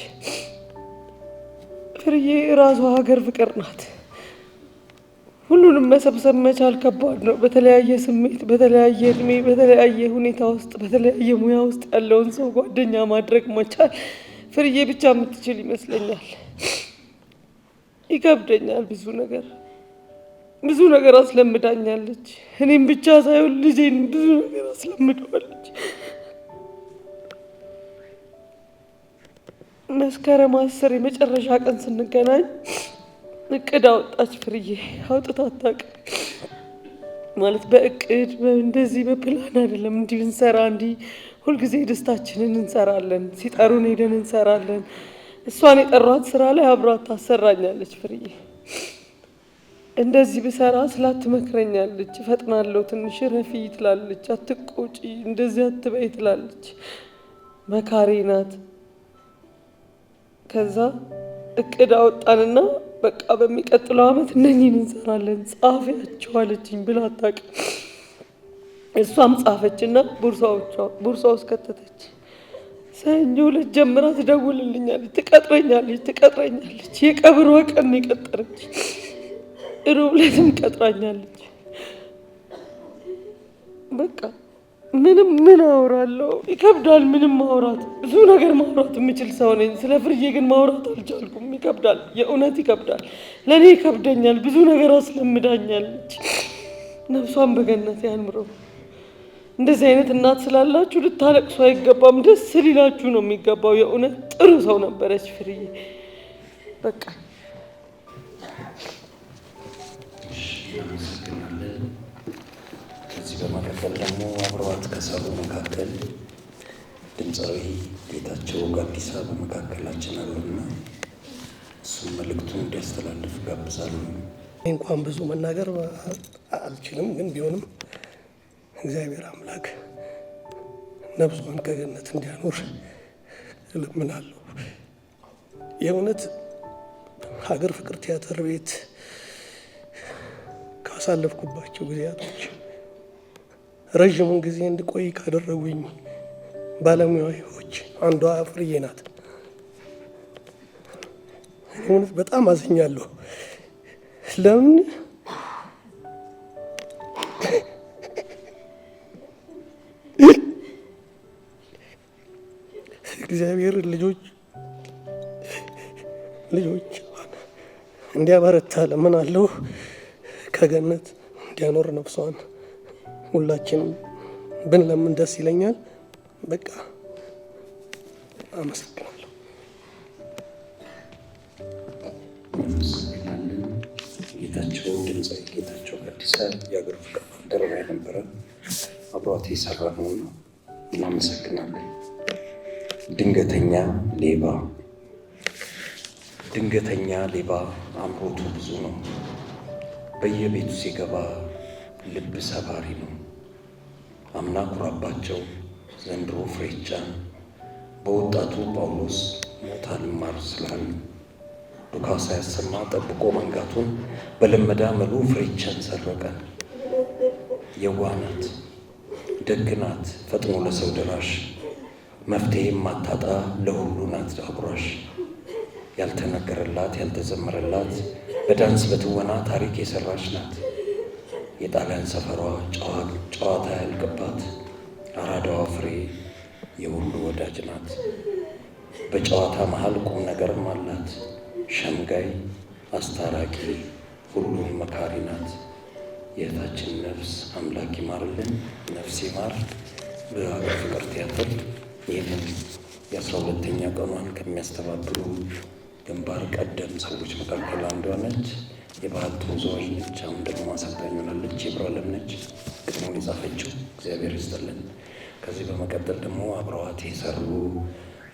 ፍርዬ ራሷ ሀገር ፍቅር ናት። ሁሉንም መሰብሰብ መቻል ከባድ ነው። በተለያየ ስሜት፣ በተለያየ እድሜ፣ በተለያየ ሁኔታ ውስጥ፣ በተለያየ ሙያ ውስጥ ያለውን ሰው ጓደኛ ማድረግ መቻል ፍርዬ ብቻ የምትችል ይመስለኛል። ይከብደኛል። ብዙ ነገር አስለምዳኛለች። እኔም ብቻ ሳይሆን ልጄን ብዙ ነገር አስለምደዋለች። መስከረም 10 የመጨረሻ ቀን ስንገናኝ እቅድ አወጣች ፍርዬ። አውጥታ አታውቅም ማለት በእቅድ እንደዚህ በፕላን አይደለም። እንዲህ እንሰራ እንዲህ ሁልጊዜ ደስታችንን እንሰራለን። ሲጠሩን ሄደን እንሰራለን። እሷን የጠሯት ስራ ላይ አብራት ታሰራኛለች ፍርዬ። እንደዚህ ብሰራ ስላት ትመክረኛለች። እፈጥናለሁ፣ ትንሽ ረፊ ትላለች። አትቆጪ፣ እንደዚህ አትበይ ትላለች። መካሪ ናት። ከዛ እቅድ አወጣንና በቃ በሚቀጥለው ዓመት እነኚህን እንሰራለን ጻፊያቸው አለችኝ ብላ አታውቅም። እሷም ጻፈችና ቦርሳ ውስጥ ከተተች። ሰኞ ዕለት ጀምራ ትደውልልኛለች፣ ትቀጥረኛለች። የቀብሯ ቀን የቀጠረች ሮብ ዕለትም ቀጥራኛለች። በቃ ምን አወራለሁ? ይከብዳል። ምንም ማውራት ብዙ ነገር ማውራት የምችል ሰው ነኝ። ስለ ፍርዬ ግን ማውራት አልቻልኩም። ይከብዳል፣ የእውነት ይከብዳል። ለእኔ ይከብደኛል። ብዙ ነገር አስለምዳኛለች። ነፍሷን በገነት ያኑረው። እንደዚህ አይነት እናት ስላላችሁ ልታለቅሱ አይገባም፣ ደስ ሊላችሁ ነው የሚገባው። የእውነት ጥሩ ሰው ነበረች ፍርዬ። በቃ እናመሰግናለን። ከዚህ በመቀጠል ደግሞ አብረዋት ከሰሩ መካከል ድምፃዊ ጌታቸው ጋዲሳ በመካከላችን አሉና እሱም መልእክቱን እንዲያስተላልፍ ጋብዛለሁ። እንኳን ብዙ መናገር አልችልም፣ ግን ቢሆንም እግዚአብሔር አምላክ ነፍሷን ከገነት እንዲያኖር እለምናለሁ። የእውነት ሀገር ፍቅር ቲያትር ቤት ካሳለፍኩባቸው ጊዜያቶች ረዥሙን ጊዜ እንድቆይ ካደረጉኝ ባለሙያዎች አንዷ ፍርዬ ናት። እውነት በጣም አዝኛለሁ። ለምን እግዚአብሔር ልጆች እንዲያበረታ ለምናለሁ። ከገነት እንዲያኖር ነፍሷን ሁላችንም ብንለምን ደስ ይለኛል። በቃ አመሰግናለሁ። ጌታቸው ድምፃዊ ጌታቸው ጋዲሳ የአገር ፍቅር ባልደረባ የነበረ አብሯት የሰራ ነውና እናመሰግናለን። ድንገተኛ ሌባ አምሮቱ ብዙ ነው። በየቤቱ ሲገባ ልብ ሰባሪ ነው። አምና ኩራባቸው ዘንድሮ ፍሬቻ በወጣቱ ጳውሎስ ሞታ ልማር ስላሉ ዱካ ሳያሰማ ጠብቆ መንጋቱን በለመዳ መሉ ፍሬቻን ሰረቀን። የዋናት ደግናት ፈጥኖ ለሰው ደራሽ መፍትሄ ማታጣ ለሁሉ ናት አጉራሽ። ያልተነገረላት ያልተዘመረላት በዳንስ በትወና ታሪክ የሰራች ናት። የጣሊያን ሰፈሯ ጨዋታ ያልገባት አራዳዋ ፍሬ የሁሉ ወዳጅ ናት። በጨዋታ መሃል ቁም ነገርም አላት። ሸምጋይ አስታራቂ ሁሉን መካሪ ናት። የእህታችን ነፍስ አምላክ ይማርልን፣ ነፍስ ይማር። በሀገር ፍቅር ቲያትር ይህንን የ12ኛ ቀኗን ከሚያስተባብሩ ግንባር ቀደም ሰዎች መካከል አንዷ ነች። የባህል ተወዛዋዥ ነች። አሁን ደግሞ አሰልጣኝ ሆናለች። የብራለም ነች ግጥሙን የጻፈችው። እግዚአብሔር ይስጥልን። ከዚህ በመቀጠል ደግሞ አብረዋት የሰሩ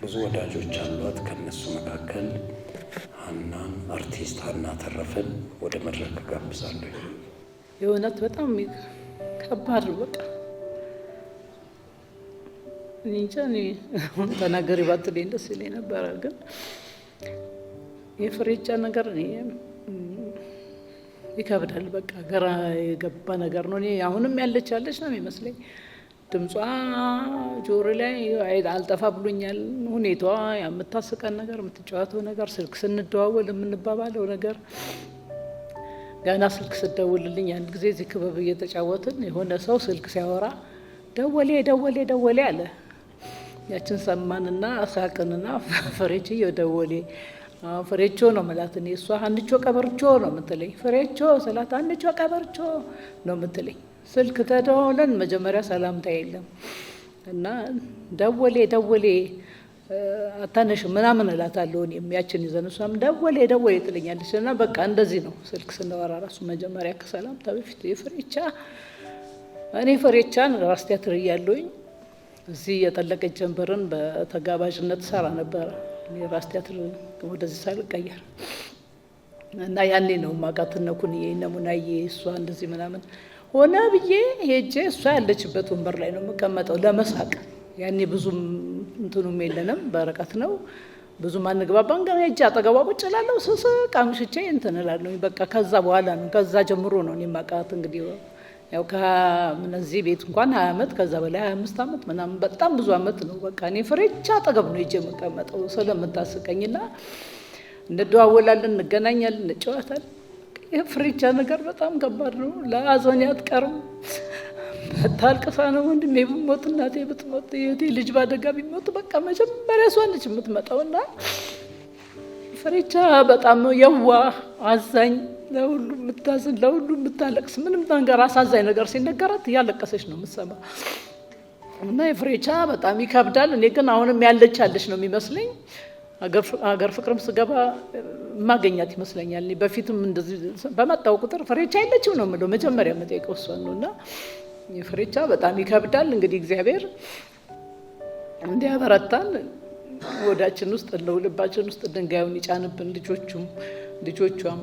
ብዙ ወዳጆች አሏት። ከነሱ መካከል ሀናን አርቲስት ሀና ተረፈን ወደ መድረክ ጋብዛለሁ። የእውነት በጣም ከባድ በቃ እንጃ እኔ ተናገሪ ባትለኝ ደስ ይለኝ ነበረ። ግን የፍሬቻ ነገር ይከብዳል። በቃ ገራ የገባ ነገር ነው። እኔ አሁንም ያለች ነው የሚመስለኝ። ድምጿ ጆሮ ላይ አልጠፋ ብሎኛል። ሁኔታዋ የምታስቀን ነገር፣ የምትጫወተው ነገር፣ ስልክ ስንደዋወል የምንባባለው ነገር ገና ስልክ ስደውልልኝ አንድ ጊዜ እዚህ ክበብ እየተጫወትን የሆነ ሰው ስልክ ሲያወራ ደወሌ አለ። ያችን ሰማንና ሳቅንና ፍሬች ደወሌ ፍሬቾ ነው ማለት እኔ እሷ አንቾ ቀበርቾ ነው የምትለኝ። ፍሬቾ ስላት አንቾ ቀበርቾ ነው የምትለኝ። ስልክ ተደዋውለን መጀመሪያ ሰላምታ የለም እና ደወሌ አታነሽ ምናምን እላታለሁ። እኔም ያችን ይዘን እሷም ደወሌ ትለኛለች። እና በቃ እንደዚህ ነው ስልክ ስናወራ ራሱ መጀመሪያ ከሰላምታ በፊት የፍሬቻ እኔ ፍሬቻን ራስ ቲያትር እያለሁኝ እዚህ የጠለቀች ጀንበርን በተጋባዥነት ሰራ ነበር። እኔ ራስ ቲያትር ወደዚህ ሳልቀየር እና ያኔ ነው ማቃት ነኩን የነሙናዬ እሷ እንደዚህ ምናምን ሆነ ብዬ ሄጄ እሷ ያለችበት ወንበር ላይ ነው የምቀመጠው ለመሳቅ። ያኔ ብዙም እንትኑም የለንም በረቀት ነው ብዙም አንግባባን። ግን ሄጄ አጠገቧ ቁጭ እላለሁ፣ ስስቅ አምሽቼ እንትን እላለሁ። በቃ ከዛ በኋላ ነው ከዛ ጀምሮ ነው እኔ የማውቃት። እንግዲህ ያው ከእነዚህ ቤት እንኳን 20 ዓመት ከዛ በላይ 25 ዓመት ምናምን በጣም ብዙ ዓመት ነው። በቃ እኔ ፍሬቻ አጠገብ ነው ሄጄ የምቀመጠው ስለምታስቀኝና እንደዋወላለን፣ እንገናኛለን፣ እንጨዋታለን። የፍሬቻ ነገር በጣም ከባድ ነው። ለአዘን አትቀርም። ታልቅሳ ነው ወንድሜ ቢሞት እናቴ ብትሞት የቴ ልጅ ባደጋ ቢሞት በቃ መጀመሪያ እሷ ነች የምትመጣውና ፍሬቻ በጣም ነው የዋህ አዛኝ፣ ለሁሉ የምታዝን፣ ለሁሉ የምታለቅስ። ምንም ነገር አሳዛኝ ነገር ሲነገራት እያለቀሰች ነው የምትሰማ እና የፍሬቻ በጣም ይከብዳል። እኔ ግን አሁንም ያለች ነው የሚመስለኝ። ሀገር ፍቅርም ስገባ ማገኛት ይመስለኛል። እኔ በፊትም እንደዚህ በመጣው ቁጥር ፍሬቻ የለችም ነው የምለው። መጀመሪያ የምጠይቀው እሷን ነውና የፍሬቻ በጣም ይከብዳል። እንግዲህ እግዚአብሔር እንዲያበረታን ወዳችን ውስጥ ልባችን ውስጥ ድንጋዩን ይጫንብን። ልጆቿም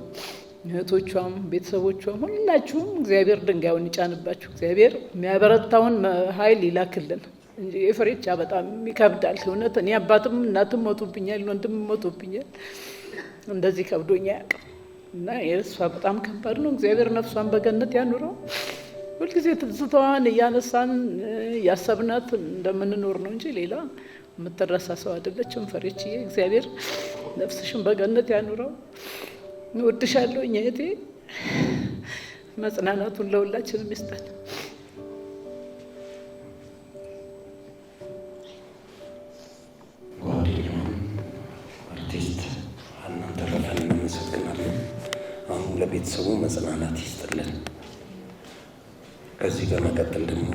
እህቶቿም ቤተሰቦቿም ሁላችሁም እግዚአብሔር ድንጋዩን ይጫንባችሁ። እግዚአብሔር የሚያበረታውን ኃይል ይላክልን እንጂ የፍሬቻ በጣም ይከብዳል። እውነት እኔ አባትም እናትም ሞቱብኛል፣ ወንድም ሞቱብኛል። እንደዚህ ከብዶኛ ያውቅም እና የእሷ በጣም ከባድ ነው። እግዚአብሔር ነፍሷን በገነት ያኑረው። ሁልጊዜ ትዝታዋን እያነሳን እያሰብናት እንደምንኖር ነው እንጂ ሌላ የምትረሳ ሰው አይደለችም ፍሬችዬ። እግዚአብሔር ነፍስሽን በገነት ያኑረው። እወድሻለሁ እህቴ። መጽናናቱን ለሁላችንም ይስጠን። ጓደኛውን አርቲስት ሀናን ተረፈን እናመሰግናለን። አሁን ለቤተሰቡ መጽናናት ይስጥልን። ከዚህ በመቀጠል ደግሞ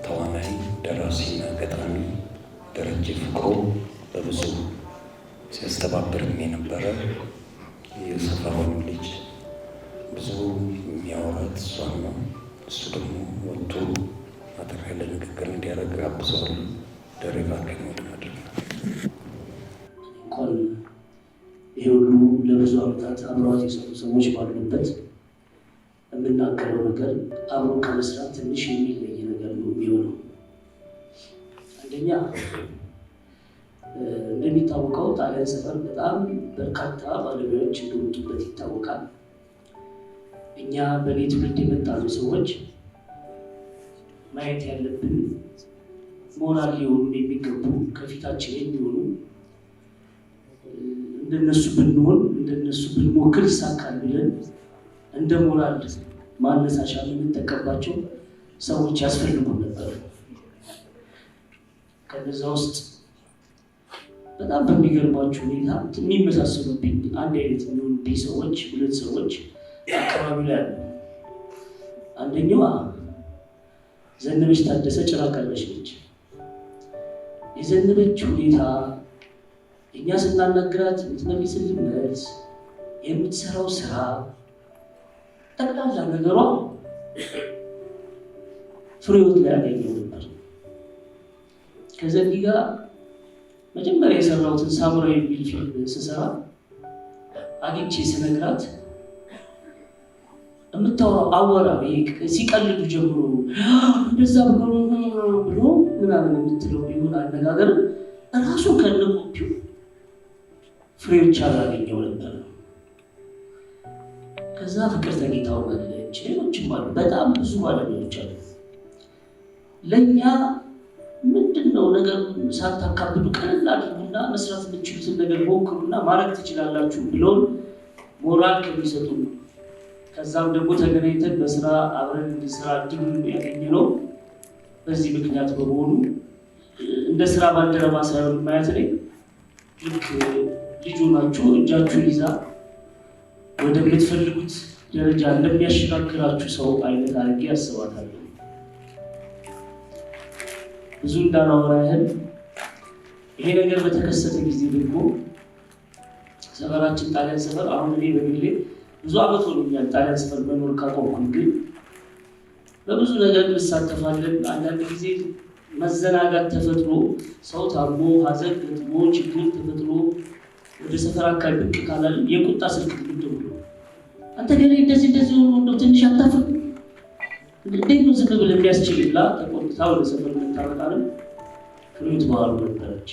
ተዋናይ ደራሲና ገጣሚ ደረጀ ፍቅሩ በብዙ ሲያስተባብርም የነበረ የሰፈሩን ልጅ ብዙ የሚያወራት እሷን ነው። እሱ ደግሞ ወጥቶ አጠር ያለ ንግግር እንዲያደርግ ጋብዘዋለሁ። ደረጋ ከኝ ወደ መድረክ እንኳን ይሄ ሁሉ ለብዙ ዓመታት አብረዋት የሰሩ ሰዎች ባሉበት የምናገረው ነገር አብሮ ከመስራት ትንሽ የሚለይ ነገር ነው የሚሆነው። አንደኛ እንደሚታወቀው ጣሊያን ሰፈር በጣም በርካታ ባለሙያዎች እንደወጡበት ይታወቃል። እኛ በኔ ትውልድ የመጣሉ ሰዎች ማየት ያለብን ሞራል ሊሆኑ የሚገቡ ከፊታችን የሚሆኑ እንደነሱ ብንሆን እንደነሱ ብንሞክር ይሳካል ብለን እንደ ሞራል ማነሳሻ የምንጠቀምባቸው ሰዎች ያስፈልጉ ነበር። ከነዛ ውስጥ በጣም በሚገርማችሁ ሁኔታ የሚመሳሰሉብኝ አንድ አይነት የሚሆኑብኝ ሰዎች ሁለት ሰዎች አካባቢ ላይ አሉ። አንደኛዋ ዘነበች ታደሰ ጭራቃለች ነች። የዘነበች ሁኔታ እኛ ስናናግራት የምትመልስልን መልስ፣ የምትሰራው ስራ፣ ጠቅላላ ነገሯ ፍሬዎት ላይ ያገኘው ነበር። ከዘንዲ ጋር መጀመሪያ የሰራሁትን ሳሙራዊ የሚል ፊልም ስሰራ አግኝቼ ስነግራት የምታወራው አወራ ሲቀልዱ ጀምሮ እንደዛ ብሎ ምናምን የምትለው ቢሆን አነጋገር ራሱ ከነቆፒው ፍሬዎች አላገኘው ነበር። ከዛ ፍቅር ተጌታው መለች፣ ሌሎችም አሉ። በጣም ብዙ ባለሙያዎች አሉ። ለእኛ ምንድነው ነገር ሳታካብዱ ቀለል አድርጉና መስራት የምትችሉትን ነገር ሞክሩና ማድረግ ትችላላችሁ ብለውን ሞራል ከሚሰጡ ከዛም ደግሞ ተገናኝተን በስራ አብረን እንድንሰራ እድሉን ያገኘነው በዚህ ምክንያት በመሆኑ እንደ ስራ ባልደረባ ሳይሆን ማየት ላይ ልክ ልጁ ናችሁ እጃችሁን ይዛ ወደምትፈልጉት ደረጃ እንደሚያሸጋግራችሁ ሰው አይነት አድርጌ አስባታለሁ። ብዙ እንዳናወራ ያህል ይሄ ነገር በተከሰተ ጊዜ ደግሞ ሰፈራችን ጣሊያን ሰፈር አሁን እኔ በግሌ ብዙ ዓመት ሆኖኛል ጣሊያን ሰፈር መኖር ካቆምኩኝ፣ ግን በብዙ ነገር እንሳተፋለን። አንዳንድ ጊዜ መዘናጋት ተፈጥሮ ሰው ታሞ ሀዘን ገጥሞ ችግር ተፈጥሮ ወደ ሰፈር አካባቢ ብቅ ካላለን የቁጣ ስልክ ብትደውሉ አንተ ገሌ እንደዚህ ሆኖ እንደው ትንሽ አታፍር እንዴት ነው ዝም ብለህ የሚያስችልላ ተቆጥታ ወደ ሰፈር የምታመጣልን ፍሬዎት ባህሉ ነበረች።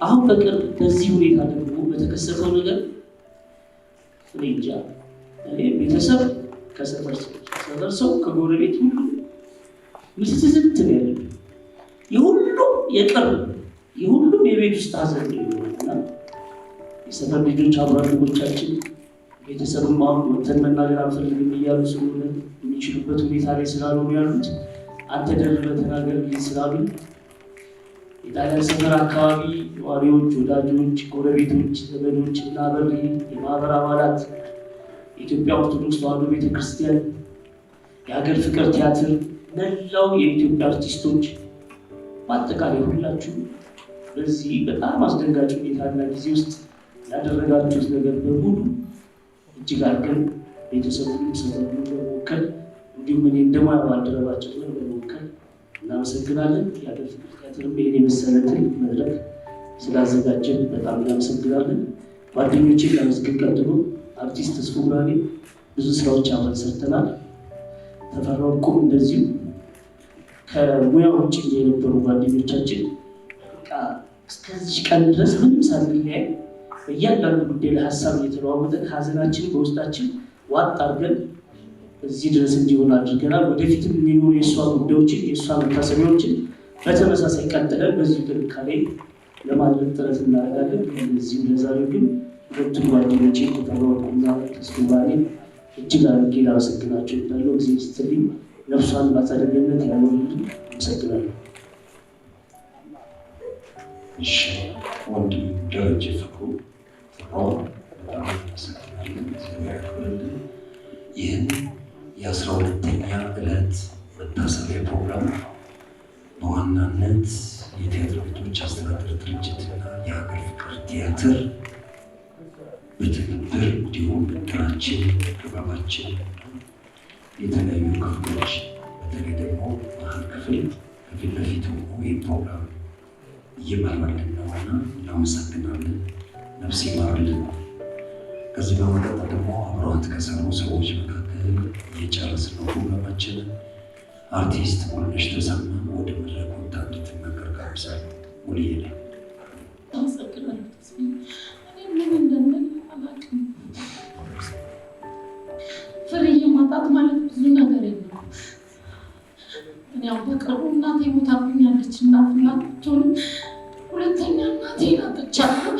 አሁን በቅርብ በዚህ ሁኔታ ደግሞ በተከሰተው ነገር እኔ እንጃ እኔ ቤተሰብ ከሰፈር ሰው ከጎረቤት ሁሉ ምስትዝት ነው ያለው። የሁሉም የቅርብ የሁሉም የቤት ውስጥ ሀዘን ይሆናልና የሰፈር ልጆች አብራሪዎቻችን ቤተሰብም አሁን ወተን መናገር አንፈልግም እያሉ ስለሆነ የሚችሉበት ሁኔታ ላይ ስላልሆኑ ያሉት አንተ ደርበህ ተናገር ስላሉ የጣሊያን ሰፈር አካባቢ ነዋሪዎች፣ ወዳጆች፣ ጎረቤቶች፣ ዘመዶች እና በሪ የማህበር አባላት የኢትዮጵያ ኦርቶዶክስ ተዋሕዶ ቤተክርስቲያን፣ የሀገር ፍቅር ቲያትር፣ መላው የኢትዮጵያ አርቲስቶች በአጠቃላይ ሁላችሁ በዚህ በጣም አስደንጋጭ ሁኔታና ጊዜ ውስጥ ያደረጋችሁት ነገር በሙሉ እጅግ አድርገን ቤተሰቡን ሰፈሩን በመወከል እንዲሁም እኔ እንደሙያ ባልደረባቸው በመወከል እናመሰግናለን። የሀገር ፍቅር ቲያትርም ይህን የመሰለ ትልቅ መድረክ ስላዘጋጀን በጣም እናመሰግናለን። ጓደኞቼን ለመስገን ቀጥሎ አርቲስት ተስፉ ብርሃኔ ብዙ ስራዎች አብረን ሰርተናል። ተፈራው ቁም እንደዚሁ ከሙያ ውጭ የነበሩ ጓደኞቻችን እስከዚህ ቀን ድረስ ምንም ሳንለያይ በእያንዳንዱ ጉዳይ ላይ ሀሳብ እየተለዋወጠን ሀዘናችንን በውስጣችን ዋጥ አድርገን እዚህ ድረስ እንዲሆን አድርገናል። ወደፊትም የሚኖሩ የእሷ ጉዳዮችን የእሷ መታሰቢያዎችን በተመሳሳይ ቀጥለን በዚሁ ጥንካሬ ለማድረግ ጥረት እናደርጋለን። እዚሁ ለዛሬው ግን ሁለቱም ጓደኞቼ ተፈራው ቁምና ተስፉ ብርሃኔ እጅግ አድርጌ ላመሰግናቸው እወዳለሁ። ጊዜ ስትልኝ ነፍሷን በአጸደ ገነት ያኖርልን። አመሰግናለሁ። እሺ ወንድም ደረጀ ፍቅሩ በጣም አመሰግናለን። እግዚአብሔር ያክብርልን። ይህን የ12ኛ ዕለት መታሰቢያ ፕሮግራም በዋናነት የቲያትር ቤቶች አስተዳደር ድርጅትና የሀገር ፍቅር ቲያትር በትብብር እንዲሁም ብድራችን ክበባችን የተለያዩ ክፍሎች በተለይ ደግሞ መሀል ክፍል ከፊት ለፊት ይህ ፕሮግራም እየመራልን ነውና እናመሰግናለን። ነፍስ ይማርልን። ከዚህ በመቀጠል ደግሞ አብረዋት ከሰሩ ሰዎች መካከል የጨረስነው ፕሮግራማችንን አርቲስት ሙሉነሽ ተሰማ ወደ መድረኩ ወጥታ እንድትናገር ጋብዛለሁ። ሙሉዬ ላይ አመሰግናለሁ። እኔ ምን እንደምን አላውቅም። ፍሬዬ ማጣት ማለት ብዙ ነገር የለም። እኔ ያው በቅርቡ እናቴ ሞታብኛለች እና ፍላጎቱንም ሁለተኛ እናቴን አጥቻለሁ።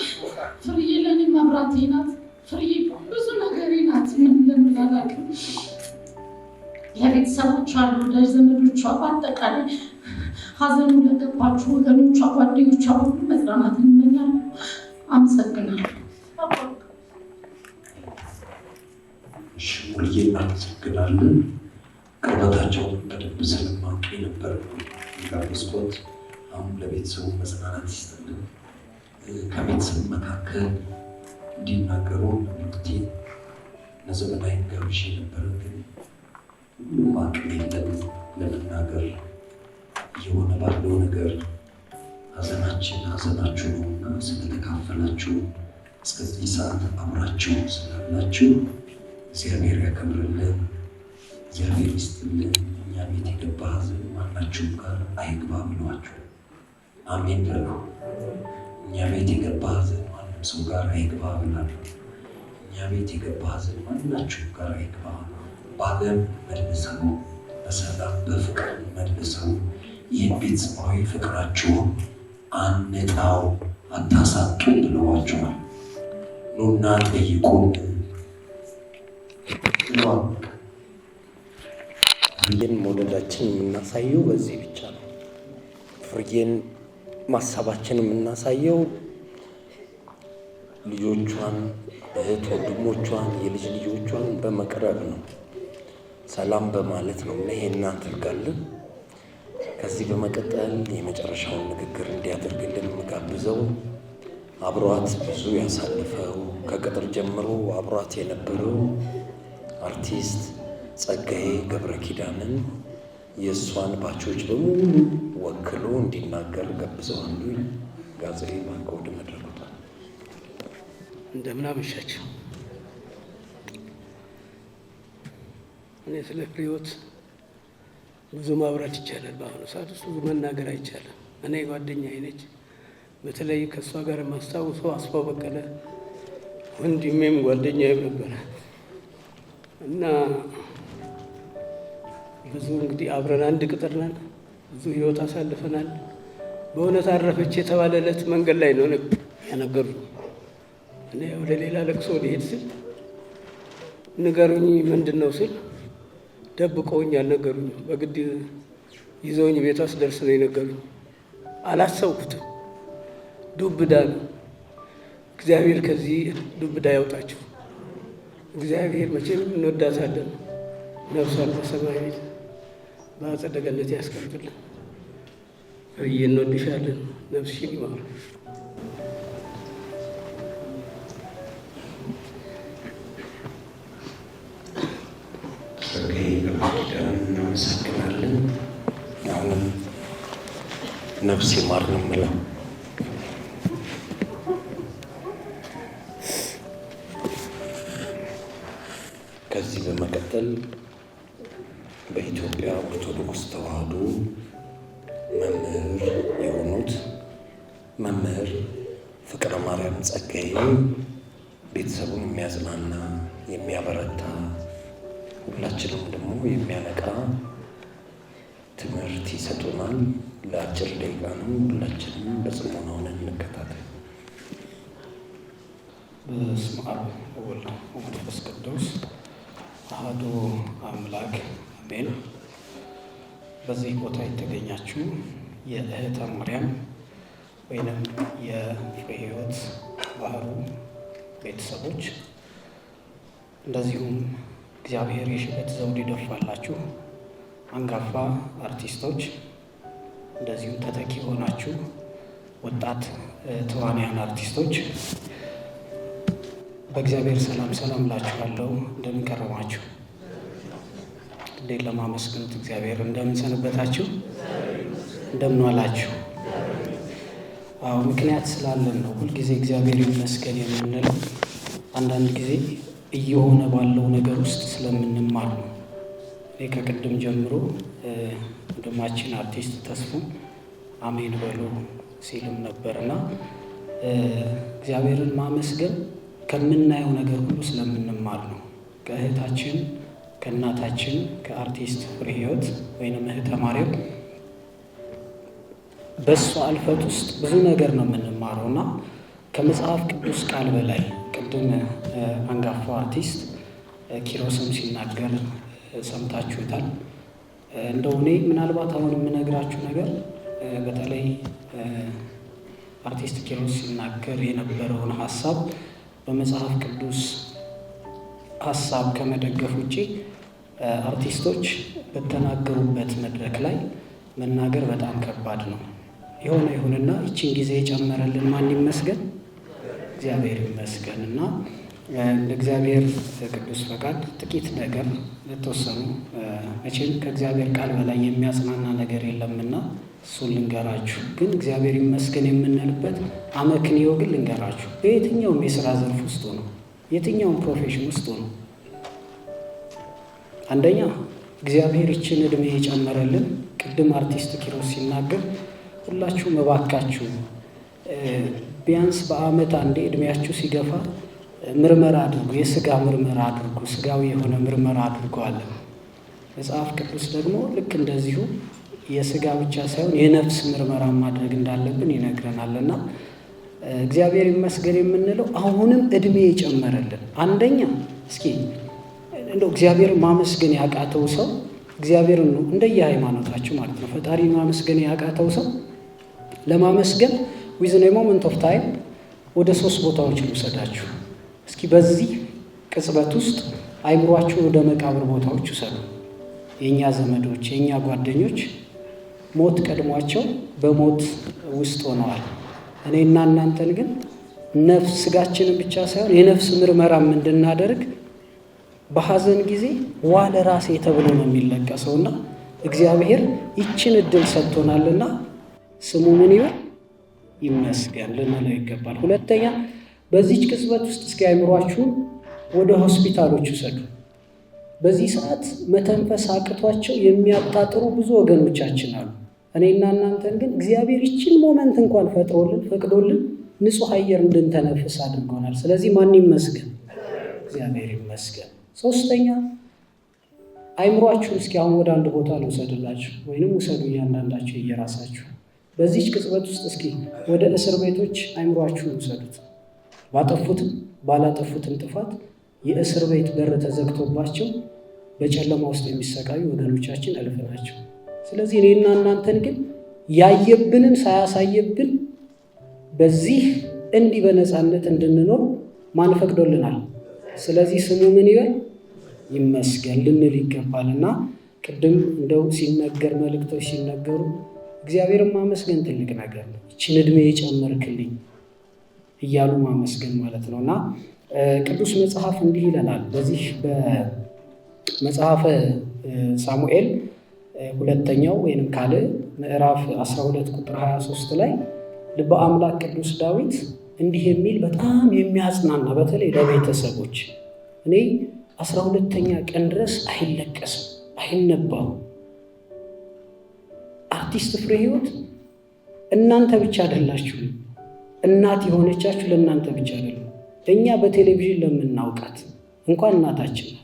ፍሬዬ ለእኔ መብራቴ ናት። ፍሬዬ ብዙ ነገሬ ናት። ምን እንደምን አላውቅም። ለቤተሰቦቿ፣ ለወዳጅ ዘመዶቿ፣ በአጠቃላይ ሀዘኑ ለገባችሁ ወገኖቿ፣ ጓደኞቿ ሁሉ መጽናናትን እመኛለሁ። አመሰግናለሁ። እሺ ሙሉዬ እናመሰግናለን። ቅርበታቸውን በደንብ ስለማውቅ ነበር ጋብዝኮት። አሁን ለቤተሰቡ መጽናናት ይስጥልን። ከቤተሰብ መካከል እንዲናገሩ ምክቴ ለዘመናዊ ጋብዤ ነበረ፣ ግን ሁሉም አቅም የለም ለመናገር። እየሆነ ባለው ነገር ሀዘናችን ሀዘናችሁ ነውና ስለተካፈላችሁ እስከዚህ ሰዓት አብራችሁ ስላላችሁ እግዚአብሔር ያከብርልን፣ እግዚአብሔር ይስጥልን። እኛ ቤት የገባ ሀዘን ማናችሁም ጋር አይግባ ብሏችሁ አሜን በሉ። እኛ ቤት የገባ ሀዘን ማንም ሰው ጋር አይግባ ብላለሁ። እኛ ቤት የገባ ሀዘን ማናችሁም ጋር አይግባ። በዓለም መልሰው በሰላም በፍቅር መልሰው ይህን ቤተሰባዊ ፍቅራችሁን አንጣው አታሳጡ ብለዋችኋል። ኑና ጠይቁን ብለዋል። ፍርዬን መውደዳችን የምናሳየው በዚህ ብቻ ነው። ፍርዬን ማሳባችን የምናሳየው ልጆቿን፣ እህት ወንድሞቿን፣ የልጅ ልጆቿን በመቅረብ ነው፣ ሰላም በማለት ነው እና ይሄን እናደርጋለን። ከዚህ በመቀጠል የመጨረሻውን ንግግር እንዲያደርግልን የምጋብዘው አብሯት ብዙ ያሳልፈው ከቅጥር ጀምሮ አብሯት የነበረው አርቲስት ጸጋዬ ገብረ ኪዳንን የእሷን ባቾች በሙሉ ወክሎ እንዲናገር ጋብዘዋለሁ። ጋዜጣ ባንክ ወደ መድረኩ እንደምን አመሻችሁ። እኔ ስለ ፍሬህይወት ብዙ ማውራት ይቻላል። በአሁኑ ሰዓት ውስጥ ብዙ መናገር አይቻልም። እኔ ጓደኛዬ ነች፣ በተለይ ከእሷ ጋር የማስታውሰው አስፋው በቀለ ወንድሜም ጓደኛዬም ነበረ እና ብዙ እንግዲህ አብረን አንድ ቅጥር ነን። ብዙ ህይወት አሳልፈናል። በእውነት አረፈች የተባለለት መንገድ ላይ ነው ያነገሩኝ። እኔ ወደ ሌላ ለቅሶ ሊሄድ ስል ንገሩኝ ምንድን ነው ስል ደብቀውኝ አልነገሩኝ። በግድ ይዘውኝ ቤት አስደርስ ነው የነገሩኝ። አላሰብኩትም። ዱብዳ ነው። እግዚአብሔር ከዚህ ዱብዳ ያውጣችሁ። እግዚአብሔር መቼም እንወዳታለን። ነፍሷን በሰማይ ቤት በአጸደ ገነት ያስቀምጥልን። ፍርዬ እንወድሻለን። ነፍስሽን ይማር። እናመሰግናለን። አሁንም ነፍስ ይማር ነው የምለው። ከዚህ በመቀጠል በኢትዮጵያ ኦርቶዶክስ ተዋሕዶ መምህር የሆኑት መምህር ፍቅረ ማርያም ጸጋዬ ቤተሰቡን የሚያዝናና የሚያበረታ ሁላችንም ደግሞ የሚያነቃ ትምህርት ይሰጡናል። ለአጭር ደቂቃ ነው። ሁላችንም በጽሞና ሆነን እንከታተል። በስመ አብ ወወልድ ወመንፈስ ቅዱስ አሐዱ አምላክ አሜን። በዚህ ቦታ የተገኛችሁ የእህተ ማርያም ወይንም የፍሬ ሕይወት ባህሩ ቤተሰቦች፣ እንደዚሁም እግዚአብሔር የሽበት ዘውድ ይደፋላችሁ አንጋፋ አርቲስቶች፣ እንደዚሁም ተተኪ ሆናችሁ ወጣት ተዋንያን አርቲስቶች በእግዚአብሔር ሰላም ሰላም እላችኋለሁ። እንደምን ከረማችሁ? እንዴት ለማመስገኑት እግዚአብሔር እንደምን ሰነበታችሁ? እንደምን ዋላችሁ? አዎ ምክንያት ስላለን ነው ሁልጊዜ እግዚአብሔር ይመስገን የምንለው። አንዳንድ ጊዜ እየሆነ ባለው ነገር ውስጥ ስለምንማር ነው። እኔ ከቅድም ጀምሮ ወንድማችን አርቲስት ተስፉ አሜን በሉ ሲልም ነበርና እግዚአብሔርን ማመስገን ከምናየው ነገር ሁሉ ስለምንማር ነው። ከእህታችን ከእናታችን ከአርቲስት ፍሬ ሕይወት ወይንም እህተ ማርያም በእሷ አልፈት ውስጥ ብዙ ነገር ነው የምንማረው እና ከመጽሐፍ ቅዱስ ቃል በላይ ቅድም አንጋፋው አርቲስት ኪሮስም ሲናገር ሰምታችሁታል። እንደው እኔ ምናልባት አሁን የምነግራችሁ ነገር በተለይ አርቲስት ኪሮስ ሲናገር የነበረውን ሀሳብ በመጽሐፍ ቅዱስ ሀሳብ ከመደገፍ ውጭ አርቲስቶች በተናገሩበት መድረክ ላይ መናገር በጣም ከባድ ነው። የሆነ ይሁንና ይችን ጊዜ የጨመረልን ማን ይመስገን? እግዚአብሔር ይመስገን። እና ለእግዚአብሔር ቅዱስ ፈቃድ ጥቂት ነገር ለተወሰኑ መቼም ከእግዚአብሔር ቃል በላይ የሚያጽናና ነገር የለምና እሱን ልንገራችሁ። ግን እግዚአብሔር ይመስገን የምንልበት አመክንዮ ግን ልንገራችሁ። በየትኛውም የስራ ዘርፍ ውስጥ ነው፣ የትኛውም ፕሮፌሽን ውስጥ ነው። አንደኛ እግዚአብሔር ይችን እድሜ የጨመረልን። ቅድም አርቲስት ኪሮስ ሲናገር ሁላችሁም እባካችሁ ቢያንስ በአመት አንዴ እድሜያችሁ ሲገፋ ምርመራ አድርጉ፣ የስጋ ምርመራ አድርጉ፣ ስጋዊ የሆነ ምርመራ አድርገዋል። መጽሐፍ ቅዱስ ደግሞ ልክ እንደዚሁ የስጋ ብቻ ሳይሆን የነፍስ ምርመራ ማድረግ እንዳለብን ይነግረናልና እግዚአብሔር ይመስገን የምንለው አሁንም እድሜ የጨመረልን። አንደኛ እስኪ እንደው እግዚአብሔር ማመስገን ያቃተው ሰው እግዚአብሔርን ነው እንደየ ሃይማኖታችሁ ማለት ነው። ፈጣሪ ማመስገን ያቃተው ሰው ለማመስገን ዊዝን ሞመንት ኦፍ ታይም ወደ 3 ቦታዎች ልውሰዳችሁ። እስኪ በዚህ ቅጽበት ውስጥ አይምሯችሁን ወደ መቃብር ቦታዎች ውሰዱ። የእኛ ዘመዶች የእኛ ጓደኞች ሞት ቀድሟቸው በሞት ውስጥ ሆነዋል። እኔና እናንተን ግን ነፍስ ስጋችንን ብቻ ሳይሆን የነፍስ ምርመራም እንድናደርግ በሐዘን ጊዜ ዋለ ራሴ ተብሎ ነው የሚለቀሰውና እግዚአብሔር ይችን እድል ሰጥቶናልና ስሙ ምን ይበል ይመስገን ልንለው ይገባል። ሁለተኛ በዚች ቅጽበት ውስጥ እስኪ አይምሯችሁን ወደ ሆስፒታሎች ውሰዱ። በዚህ ሰዓት መተንፈስ አቅቷቸው የሚያጣጥሩ ብዙ ወገኖቻችን አሉ። እኔና እናንተን ግን እግዚአብሔር ይችን ሞመንት እንኳን ፈቅዶልን ንጹህ አየር እንድንተነፍስ አድርጎናል። ስለዚህ ማን ይመስገን? እግዚአብሔር ይመስገን። ሶስተኛ አይምሯችሁን እስኪ አሁን ወደ አንድ ቦታ ልውሰድላችሁ፣ ወይንም ውሰዱ እያንዳንዳችሁ እየራሳችሁ። በዚች ቅጽበት ውስጥ እስኪ ወደ እስር ቤቶች አይምሯችሁን ውሰዱት። ባጠፉትም ባላጠፉትም ጥፋት የእስር ቤት በር ተዘግቶባቸው በጨለማ ውስጥ የሚሰቃዩ ወገኖቻችን እልፍ ናቸው። ስለዚህ እኔና እናንተን ግን ያየብንን ሳያሳየብን በዚህ እንዲህ በነፃነት እንድንኖር ማን ፈቅዶልናል? ስለዚህ ስሙ ምን ይበል? ይመስገን ልንል ይገባልና ቅድም እንደው ሲነገር መልእክቶች ሲነገሩ እግዚአብሔርን ማመስገን ትልቅ ነገር ነው። ይህችን ዕድሜ የጨመርክልኝ እያሉ ማመስገን ማለት ነው። እና ቅዱስ መጽሐፍ እንዲህ ይለናል። በዚህ በመጽሐፈ ሳሙኤል ሁለተኛው ወይም ካልዕ ምዕራፍ 12 ቁጥር 23 ላይ ልበ አምላክ ቅዱስ ዳዊት እንዲህ የሚል በጣም የሚያጽናና በተለይ ለቤተሰቦች እኔ 12ኛ ቀን ድረስ አይለቀስም አይነባም። አርቲስት ፍሬ ህይወት እናንተ ብቻ አይደላችሁ፣ እናት የሆነቻችሁ ለእናንተ ብቻ አይደለም። እኛ በቴሌቪዥን ለምናውቃት እንኳን እናታችን ነው።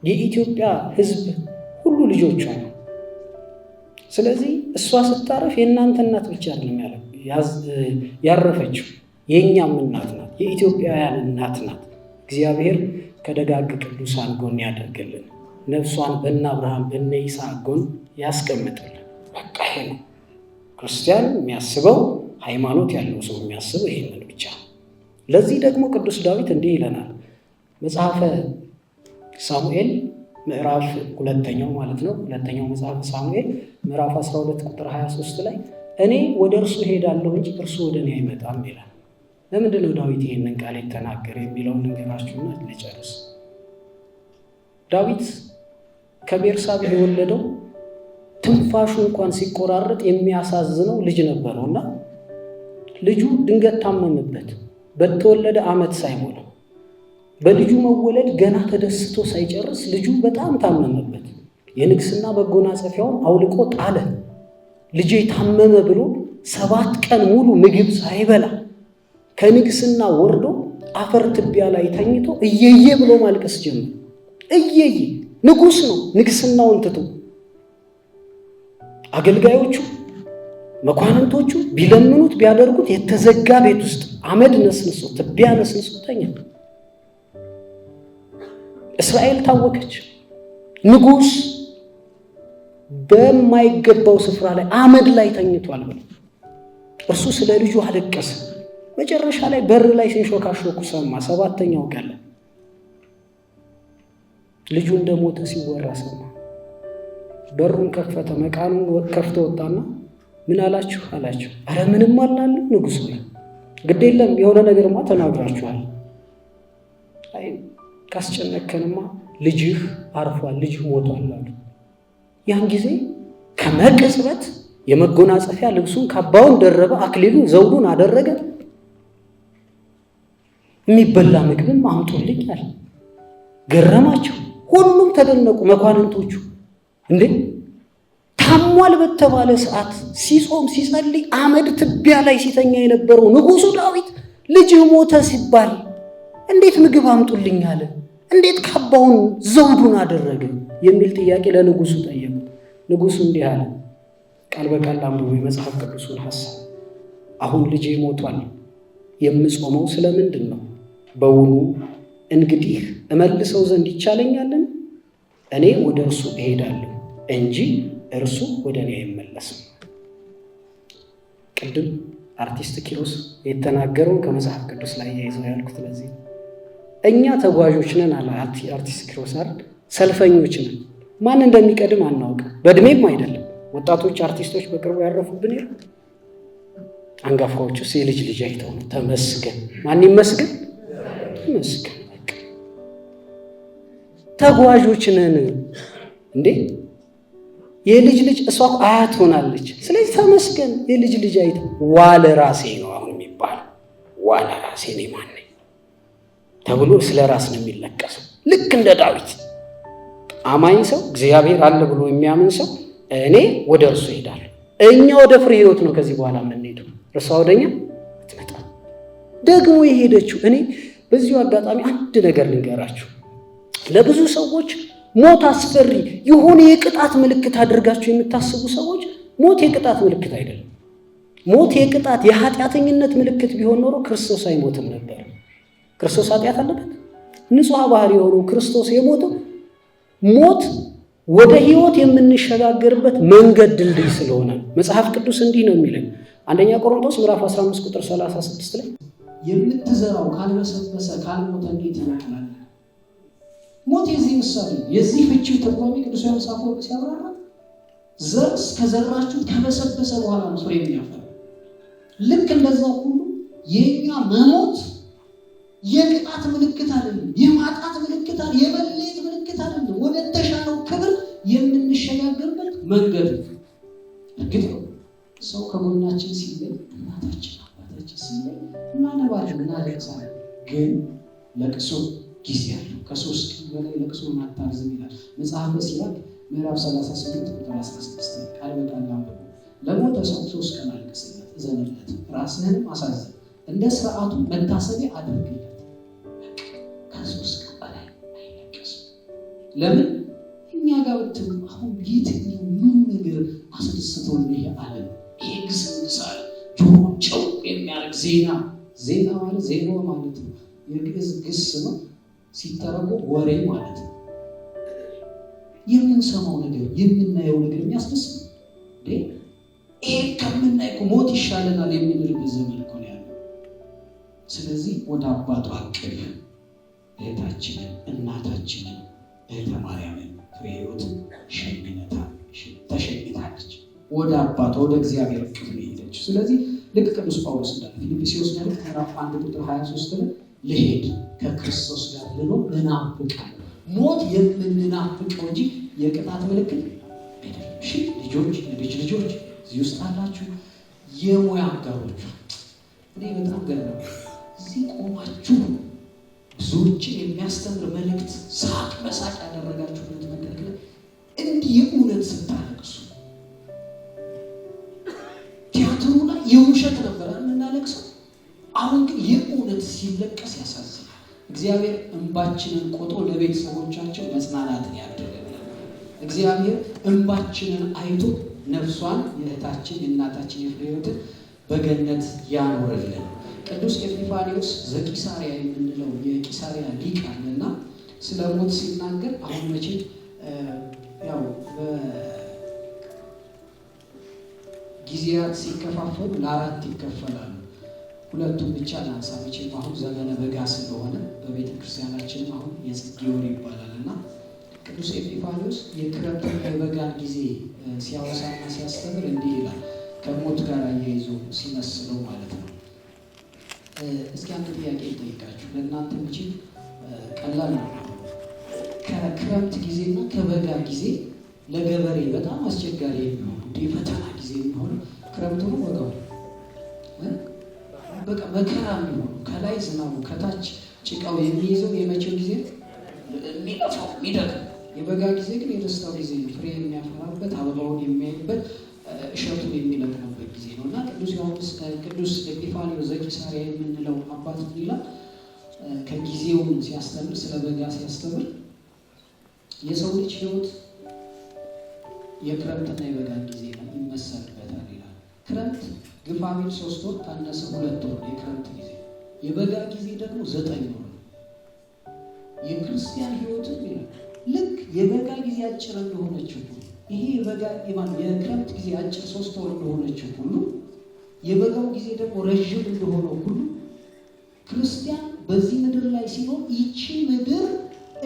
የኢትዮጵያ ህዝብ ሁሉ ልጆቿ ነው። ስለዚህ እሷ ስታረፍ የእናንተ እናት ብቻ አይደለም ያረፈችው፣ የእኛም እናት ናት፣ የኢትዮጵያውያን እናት ናት። እግዚአብሔር ከደጋግ ቅዱሳን ጎን ያደርግልን፣ ነፍሷን በእነ አብርሃም በእነ ይስሐቅ ጎን ያስቀምጥልን። በቃ ይሄ ነው ክርስቲያን የሚያስበው፣ ሃይማኖት ያለው ሰው የሚያስበው ይሄንን ብቻ። ለዚህ ደግሞ ቅዱስ ዳዊት እንዲህ ይለናል። መጽሐፈ ሳሙኤል ምዕራፍ ሁለተኛው ማለት ነው። ሁለተኛው መጽሐፈ ሳሙኤል ምዕራፍ 12 ቁጥር 23 ላይ እኔ ወደ እርሱ ሄዳለሁ እንጂ እርሱ ወደ እኔ አይመጣም ይላል። ለምንድን ነው ዳዊት ይህንን ቃል የተናገረ የሚለውን ልንገራችሁና ልጨርስ። ዳዊት ከቤርሳቤህ የወለደው ትንፋሹ እንኳን ሲቆራረጥ የሚያሳዝነው ልጅ ነበረውና ልጁ ድንገት ታመመበት። በተወለደ ዓመት ሳይሞላው በልጁ መወለድ ገና ተደስቶ ሳይጨርስ ልጁ በጣም ታመመበት። የንግስና መጎናጸፊያውን አውልቆ ጣለ። ልጄ ታመመ ብሎ 7 ቀን ሙሉ ምግብ ሳይበላ ከንግስና ወርዶ አፈር ትቢያ ላይ ተኝቶ እየየ ብሎ ማልቀስ ጀመረ። እየየ ንጉስ ነው። ንግስናውን ትቶ አገልጋዮቹ መኳንንቶቹ ቢለምኑት ቢያደርጉት የተዘጋ ቤት ውስጥ አመድ ነስንሶ ትቢያ ነስንሶ ተኛ። እስራኤል ታወከች። ንጉስ በማይገባው ስፍራ ላይ አመድ ላይ ተኝቷል ብሎ እርሱ ስለ ልጁ አለቀሰ። መጨረሻ ላይ በር ላይ ሲንሾካሾኩ ሰማ። 7ኛው ቀን ልጁ እንደሞተ ሲወራ ሰማ። በሩን ከፈተ፣ መቃኑን ከፍቶ ወጣና ምን አላችሁ አላቸው። አረ ምንም አላለም ንጉሥ ሆይ፣ ግድ የለም የሆነ ነገርማ ተናግራችኋል። አይ ካስጨነከንማ ልጅህ አርፏል፣ ልጅህ ሞቷል አሉ። ያን ጊዜ ከመቅጽበት የመጎናጸፊያ ልብሱን ካባውን ደረበ፣ አክሊሉን ዘውዱን አደረገ። የሚበላ ምግብም አምጡልኝ አለ። ገረማቸው። ሁሉም ተደነቁ። መኳንንቶቹ እንዴ ታሟል በተባለ ሰዓት ሲጾም ሲጸልይ አመድ ትቢያ ላይ ሲተኛ የነበረው ንጉሱ ዳዊት ልጅህ ሞተ ሲባል እንዴት ምግብ አምጡልኝ አለ? እንዴት ካባውን ዘውዱን አደረገ? የሚል ጥያቄ ለንጉሱ ጠየቁት። ንጉሱ እንዲህ አለ፣ ቃል በቃል አንብቦ የመጽሐፍ ቅዱሱን ሐሳብ። አሁን ልጄ ሞቷል፣ የምጾመው ስለምንድን ነው? በውኑ እንግዲህ እመልሰው ዘንድ ይቻለኛልን? እኔ ወደ እርሱ እሄዳለሁ እንጂ እርሱ ወደ እኔ አይመለስም። ቅድም አርቲስት ኪሮስ የተናገረውን ከመጽሐፍ ቅዱስ ላይ ያይዘው ያልኩት ለዚህ እኛ ተጓዦች ነን አለ አርቲስት ኪሮስ አይደል? ሰልፈኞች ነን። ማን እንደሚቀድም አናውቅም። በእድሜም አይደለም። ወጣቶች አርቲስቶች በቅርቡ ያረፉብን ይሉ አንጋፋዎቹ የልጅ ልጅ አይተው ነው። ተመስገን። ማን ይመስገን? ይመስገን። ተጓዦች ነን እንዴ! የልጅ ልጅ እሷ አያት ሆናለች። ስለዚህ ተመስገን። የልጅ ልጅ አይተው ዋለ ራሴ ነው አሁን የሚባለው። ዋለ ራሴ ነው ማን ነኝ ተብሎ ስለ ራስ ነው የሚለቀሰው። ልክ እንደ ዳዊት አማኝ ሰው እግዚአብሔር አለ ብሎ የሚያምን ሰው እኔ ወደ እርሱ እሄዳለሁ። እኛ ወደ ፍሬ ሕይወት ነው ከዚህ በኋላ የምንሄደው። እርሷ ወደኛ ትመጣ ደግሞ የሄደችው። እኔ በዚሁ አጋጣሚ አንድ ነገር ልንገራችሁ። ለብዙ ሰዎች ሞት አስፈሪ የሆነ የቅጣት ምልክት አድርጋችሁ የምታስቡ ሰዎች ሞት የቅጣት ምልክት አይደለም። ሞት የቅጣት የኃጢአተኝነት ምልክት ቢሆን ኖሮ ክርስቶስ አይሞትም ነበር። ክርስቶስ ኃጢአት አለበት? ንጹሕ ባህሪ የሆነው ክርስቶስ የሞተው ሞት ወደ ሕይወት የምንሸጋገርበት መንገድ ድልድይ ስለሆነ መጽሐፍ ቅዱስ እንዲህ ነው የሚለን። አንደኛ ቆሮንቶስ ምዕራፍ 15 ቁጥር 36 ላይ የምትዘራው ካልበሰበሰ ካልሞተ እንዴት ይበቅላል? ሞት የዚህ ምሳሌ የዚህ ፍቺ ተርጓሚ ቅዱስ ዮሐንስ አፈወርቅ ሲያብራራ ዘር እስከዘራችሁ ከበሰበሰ በኋላ ነው ፍሬ የሚያፈራ። ልክ እንደዛው ሁሉ የኛ መሞት የቅጣት ምልክት አይደለም፣ የማጣት ምልክት አይደለም፣ የመለየት ምልክት አይደለም። ወደ ተሻለው ክብር የምንሸጋገርበት መንገድ ነው። እርግጥ ነው ሰው ከጎናችን ሲለይ እናታችን አባታችን ሲለይ እናነባለን፣ እናለቅሳለን። ግን ለቅሶ ጊዜ አለው። ከ3 ቀን በላይ ለቅሶ አታርዝም ይላል መጽሐፈ ሲራክ ምዕራፍ 38 ቁጥር 16 ቃል በቃል አንብቡ። ለሞተ ሰው 3 ቀን አልቅስለት፣ እዘንለት፣ ራስህንም አሳዝን፣ እንደ ሥርዓቱ መታሰቢያ አድርግለት። ከ3 ቀን በላይ አይለቅስም። ለምን? እኛ ጋር ብትሉ አሁን የትኛው ምን ነገር አስደስተው ይሄ ዓለም ይሄ ግስግሳል ጆሮ ጨው የሚያደርግ ዜና ማለት ዜና ማለት ነው። የግዕዝ ግስ ነው፣ ሲተረጎም ወሬ ማለት ነው። የምንሰማው ነገር የምናየው ነገር የሚያስደስት ነው። ይሄ ከምናይ ሞት ይሻለናል የምንልበት ዘመን እኮ ነው ያለው። ስለዚህ ወደ አባቷ አቅፍ እህታችንን እናታችንን እህተ ማርያምን ፍሬ ሕይወትን ተሸኝታለች። ወደ አባቷ ወደ እግዚአብሔር እቅፍ ነው የሄደችው። ስለዚህ ልክ ቅዱስ ጳውሎስ እንዳለ ፊልጵስዩስ መልእክት ምዕራፍ 1 ቁጥር 23 ላይ ልሄድ ከክርስቶስ ጋር ልኖር እናፍቃለሁ። ሞት የምንናፍቀው እንጂ የቅጣት ምልክት አይደለም። እሺ ልጆች፣ ልጆች እዚህ ውስጥ አላችሁ፣ የሙያ አጋሮች፣ እኔ በጣም ገረመኝ። እዚህ ቆማችሁ ብዙዎችን የሚያስተምር መልእክት ሳቅ በሳቅ ያደረጋችሁበት መድረክ ላይ እንዲህ የእውነት ስታለቅሱ፣ ቲያትሩ ላይ የውሸት ነበር የምናለቅሰው። አሁን ግን የእውነት ሲለቀስ ያሳዝናል። እግዚአብሔር እንባችንን ቆጦ ለቤተሰቦቻቸው መጽናናትን ያደረገ እግዚአብሔር እንባችንን አይቶ ነፍሷን የእህታችን የእናታችን የፍሬ ሕይወትን በገነት ያኖርልን። ቅዱስ ኤጲፋንዮስ ዘቂሳርያ የምንለው የቂሳርያ ሊቅ አለና ስለ ሞት ሲናገር አሁን መቼ ያው ጊዜያት ሲከፋፈሉ ለ4 ይከፈላሉ። ሁለቱም ብቻ ላንሳ። መቼም አሁን ዘመነ በጋ ስለሆነ በቤተ ክርስቲያናችንም አሁን የጽጌ ወር ይባላል እና ቅዱስ ኤጲፋንዮስ የክረምትና የበጋን ጊዜ ሲያወሳና ሲያስተምር እንዲህ ይላል፣ ከሞት ጋር አያይዞ ሲመስለው ማለት ነው። እስኪ አንድ ጥያቄ ልጠይቃችሁ። ለእናንተ መቼም ቀላል ነው። ከክረምት ጊዜና ከበጋ ጊዜ ለገበሬ በጣም አስቸጋሪ የሚሆኑ የፈተና ጊዜ የሚሆኑ ክረምቱ ነው ወጋው በቃ መከራ የሚሆኑ ከላይ ዝናቡ ከታች ጭቃው የሚይዘው የመቼው ጊዜ የሚለፋው የሚደክም። የበጋ ጊዜ ግን የደስታው ጊዜ ነው። ፍሬ የሚያፈራበት አበባውን የሚያይበት እሸቱን የሚለቅምበት ጊዜ ነው እና ቅዱስ ኤጲፋንዮስ ዘቂሳርያ የምንለው አባት ይላል ከጊዜውን ሲያስተምር ስለ በጋ ሲያስተምር የሰው ልጅ ሕይወት የክረምትና የበጋ ጊዜ ነው ይመሰልበታል ይላል። ክረምት ግፋ ቢል 3 ወር ካነሰ 2 ወር የክረምት ጊዜ፣ የበጋ ጊዜ ደግሞ 9 ወር ነው። የክርስቲያን ሕይወትም ይላል ልክ የበጋ ጊዜ አጭር እንደሆነችው ይሄ የክረምት ጊዜ አጭር 3 ወር እንደሆነችው ሁሉ የበጋው ጊዜ ደግሞ ረዥም እንደሆነው ሁሉ ክርስቲያን በዚህ ምድር ላይ ሲኖር ይቺ ምድር